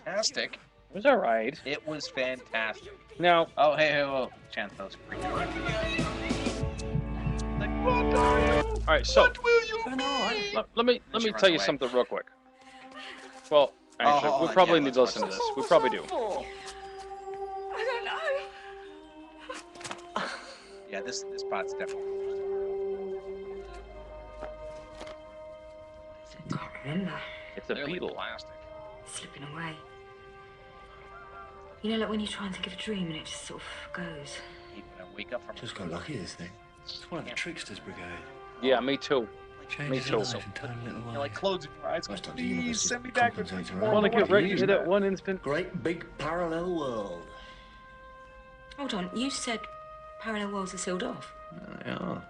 Speaker 1: fantastic.
Speaker 2: It was alright.
Speaker 1: It was fantastic.
Speaker 2: Now,
Speaker 1: Oh, hey, whoa. Chantho's freaking out. Like, what are you?
Speaker 2: alright, so
Speaker 1: What will you
Speaker 2: let me
Speaker 1: she
Speaker 2: tell you
Speaker 1: runs away.
Speaker 2: something real quick. Well, actually,
Speaker 1: hold
Speaker 2: we
Speaker 1: on,
Speaker 2: probably
Speaker 1: yeah,
Speaker 2: need to
Speaker 1: let's
Speaker 2: listen to
Speaker 1: watch
Speaker 2: this.
Speaker 1: this.
Speaker 2: We probably do.
Speaker 7: I don't know.
Speaker 1: Yeah, this part's definitely.
Speaker 14: Can't remember.
Speaker 2: It's a
Speaker 1: Clearly
Speaker 2: beetle.
Speaker 1: plastic.
Speaker 14: Slipping away. You know, like when you try and think of a dream and it just sort of goes.
Speaker 1: When I wake up from
Speaker 17: Just got lucky, this thing. It's one of the tricksters' brigade.
Speaker 2: Yeah, me too.
Speaker 17: Changes
Speaker 2: too.
Speaker 17: life in tiny little
Speaker 1: You're
Speaker 17: ways.
Speaker 1: like closing your eyes.
Speaker 17: Most of the
Speaker 1: Please
Speaker 17: universe
Speaker 1: send me
Speaker 17: just
Speaker 1: back.
Speaker 17: compensates
Speaker 1: to
Speaker 17: around
Speaker 2: Want to
Speaker 17: what
Speaker 2: get right
Speaker 17: you
Speaker 2: into that one instant?
Speaker 17: Great big parallel world.
Speaker 14: Hold on, you said parallel worlds are sealed off.
Speaker 17: They are.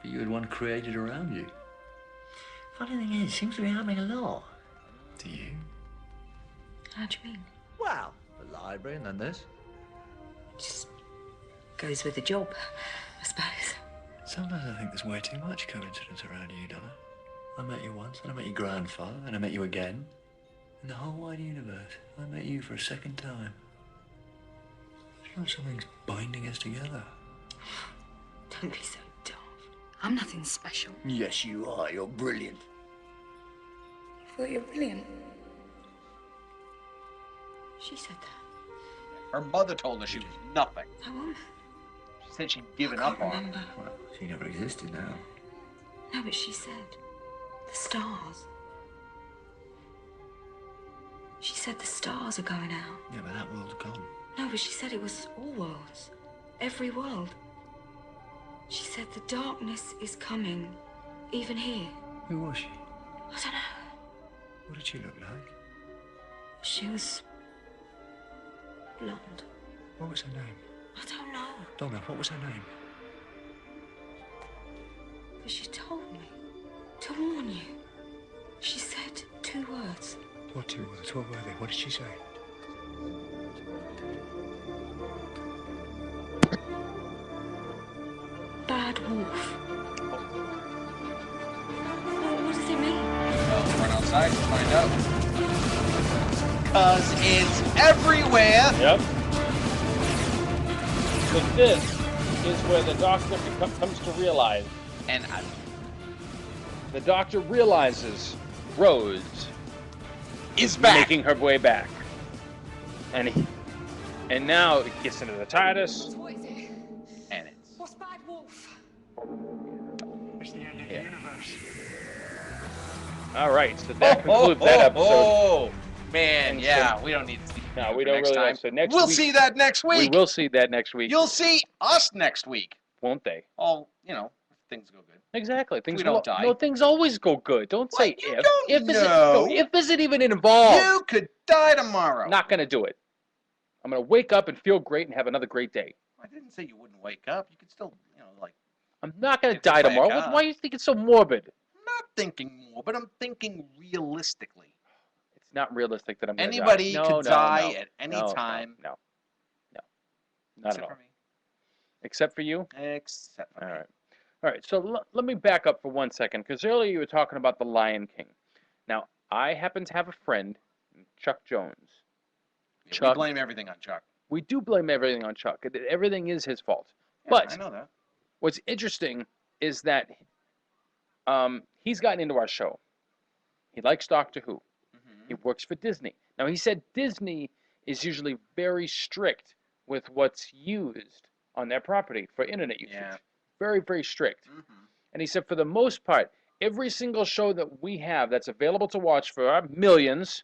Speaker 17: But you had one created around you. Funny thing is, it seems to be happening a lot. To you?
Speaker 14: How do you mean?
Speaker 17: Well, the library and then this.
Speaker 14: Just goes with the job, I suppose.
Speaker 17: Sometimes I think there's way too much coincidence around you, Donna. I met you once, and I met your grandfather, and I met you again. In the whole wide universe, I met you for a second time. It's like something's binding us together.
Speaker 14: Don't be so daft. I'm nothing special.
Speaker 17: Yes, you are. You're brilliant.
Speaker 3: I thought you were brilliant.
Speaker 14: She said that.
Speaker 1: Her mother told her she was nothing.
Speaker 14: How on?
Speaker 1: She said she'd given up on her.
Speaker 17: Well, she never existed now.
Speaker 14: No, but she said the stars. She said the stars are going out.
Speaker 17: Yeah, but that world's gone.
Speaker 14: No, but she said it was all worlds.
Speaker 7: every world. She said the darkness is coming, even here.
Speaker 17: Who was she?
Speaker 7: I don't know.
Speaker 17: What did she look like?
Speaker 7: She was blonde.
Speaker 17: What was her name?
Speaker 7: I don't know.
Speaker 17: Donna, what was her name?
Speaker 7: But she told me to warn you. She said 2 words.
Speaker 17: What 2 words? What were they? What did she say?
Speaker 7: Bad wolf. What does it mean?
Speaker 1: Well, run outside to find out. Because it's everywhere!
Speaker 2: Yep. So this is where the doctor comes to realize.
Speaker 1: And
Speaker 2: the doctor realizes Rose
Speaker 1: is back.
Speaker 2: Making her way back. And now it gets into the TARDIS.
Speaker 5: What is it?
Speaker 1: And it's...
Speaker 5: What's Bad Wolf?
Speaker 17: It's the end of the universe.
Speaker 2: All right, so that concludes that episode.
Speaker 1: Oh, man,
Speaker 2: And
Speaker 1: yeah,
Speaker 2: so-
Speaker 1: we don't need to see
Speaker 2: No, we
Speaker 1: for
Speaker 2: don't
Speaker 1: next
Speaker 2: really.
Speaker 1: time.
Speaker 2: So next
Speaker 1: We'll
Speaker 2: week,
Speaker 1: see that next
Speaker 2: we
Speaker 1: week.
Speaker 2: will see that next week.
Speaker 1: You'll see us next week.
Speaker 2: Won't they?
Speaker 1: Oh, you know, if things go good.
Speaker 2: Exactly. Things
Speaker 1: we don't die.
Speaker 2: No, things always go good. Don't say
Speaker 1: you
Speaker 2: if.
Speaker 1: don't
Speaker 2: If isn't,
Speaker 1: know.
Speaker 2: no, if isn't even involved.
Speaker 1: You could die tomorrow.
Speaker 2: Not gonna do it. I'm gonna wake up and feel great and have another great day.
Speaker 1: I didn't say you wouldn't wake up. You could still, you know, like...
Speaker 2: I'm not gonna
Speaker 1: Get
Speaker 2: die
Speaker 1: hit by a
Speaker 2: tomorrow.
Speaker 1: car.
Speaker 2: Why do you think it's so morbid?
Speaker 1: I'm not thinking more, but I'm thinking realistically.
Speaker 2: It's not realistic that I'm gonna
Speaker 1: Anybody
Speaker 2: die.
Speaker 1: could die at any
Speaker 2: no,
Speaker 1: time.
Speaker 2: No. Not
Speaker 1: Except
Speaker 2: at all.
Speaker 1: for me.
Speaker 2: Except for you?
Speaker 1: Except for
Speaker 2: All
Speaker 1: me.
Speaker 2: right. All right, so let me back up for 1 second, because earlier you were talking about the Lion King. Now, I happen to have a friend, Chuck Jones.
Speaker 1: Yeah, we blame everything on Chuck.
Speaker 2: We do blame everything on Chuck. Everything is his fault.
Speaker 1: Yeah,
Speaker 2: But
Speaker 1: I know that.
Speaker 2: what's interesting is that he's gotten into our show. He likes Doctor Who.
Speaker 1: Mm-hmm.
Speaker 2: He works for Disney. Now, he said Disney is usually very strict with what's used on their property for internet usage.
Speaker 1: Yeah.
Speaker 2: Very, very strict.
Speaker 1: Mm-hmm.
Speaker 2: And he said for the most part, every single show that we have that's available to watch for our millions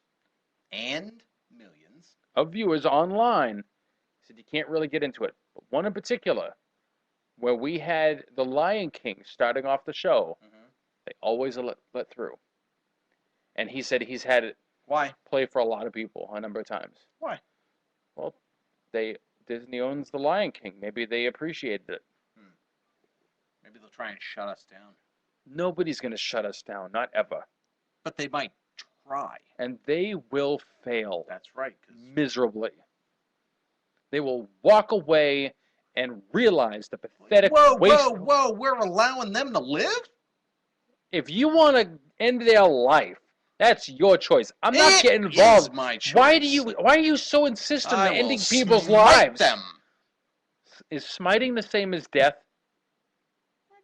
Speaker 1: And millions.
Speaker 2: of viewers online, he said you can't really get into it. But one in particular, where we had The Lion King starting off the show, they always let through. And he said he's had it
Speaker 1: Why?
Speaker 2: play for a lot of people a number of times.
Speaker 1: Why?
Speaker 2: Well, Disney owns The Lion King. Maybe they appreciated it.
Speaker 1: Maybe they'll try and shut us down.
Speaker 2: Nobody's going to shut us down, not ever.
Speaker 1: But they might try.
Speaker 2: And they will fail.
Speaker 1: That's right. 'Cause
Speaker 2: Miserably. They will walk away and realize the pathetic
Speaker 1: whoa,
Speaker 2: waste.
Speaker 1: whoa, we're allowing them to live?
Speaker 2: If you want to end their life, that's your choice. I'm not
Speaker 1: It
Speaker 2: getting involved.
Speaker 1: is my choice.
Speaker 2: Why are you so insistent
Speaker 1: I
Speaker 2: on ending
Speaker 1: will
Speaker 2: people's
Speaker 1: smite
Speaker 2: lives?
Speaker 1: them.
Speaker 2: Is smiting the same as death?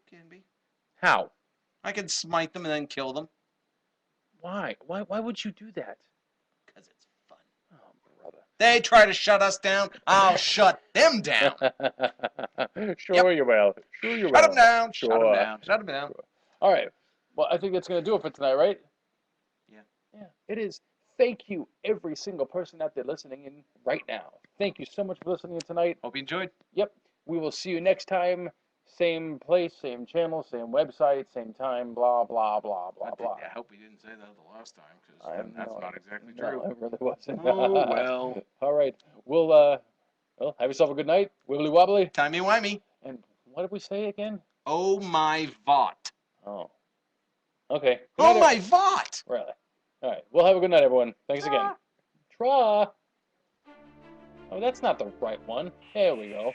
Speaker 1: Can be.
Speaker 2: How?
Speaker 1: I can smite them and then kill them.
Speaker 2: Why? Why would you do that?
Speaker 1: Because it's fun.
Speaker 2: Oh, brother.
Speaker 1: They try to shut us down. I'll shut them down.
Speaker 2: Sure you will. Sure you will.
Speaker 1: Shut them down.
Speaker 2: Sure.
Speaker 1: Shut them down. Shut them down.
Speaker 2: Sure. All right. Well, I think that's going to do it for tonight, right?
Speaker 1: Yeah.
Speaker 2: Yeah, it is. Thank you, every single person out there listening in right now. Thank you so much for listening tonight.
Speaker 1: Hope you enjoyed.
Speaker 2: Yep. We will see you next time. Same place, same channel, same website, same time, blah, blah, blah, blah, blah.
Speaker 1: I hope we didn't say that the last time,
Speaker 2: I
Speaker 1: because that's not exactly
Speaker 2: No,
Speaker 1: true.
Speaker 2: it really wasn't.
Speaker 1: Oh, well.
Speaker 2: All right. We'll, well, have yourself a good night. Wibbly wobbly.
Speaker 1: Timey-wimey.
Speaker 2: And what did we say again?
Speaker 1: Oh, my Vought.
Speaker 2: Oh. Okay. Good
Speaker 1: Oh,
Speaker 2: night,
Speaker 1: my Vought.
Speaker 2: Really? All right. Well, have a good night, everyone. Thanks again. Tra. Oh, that's not the right one. There we go.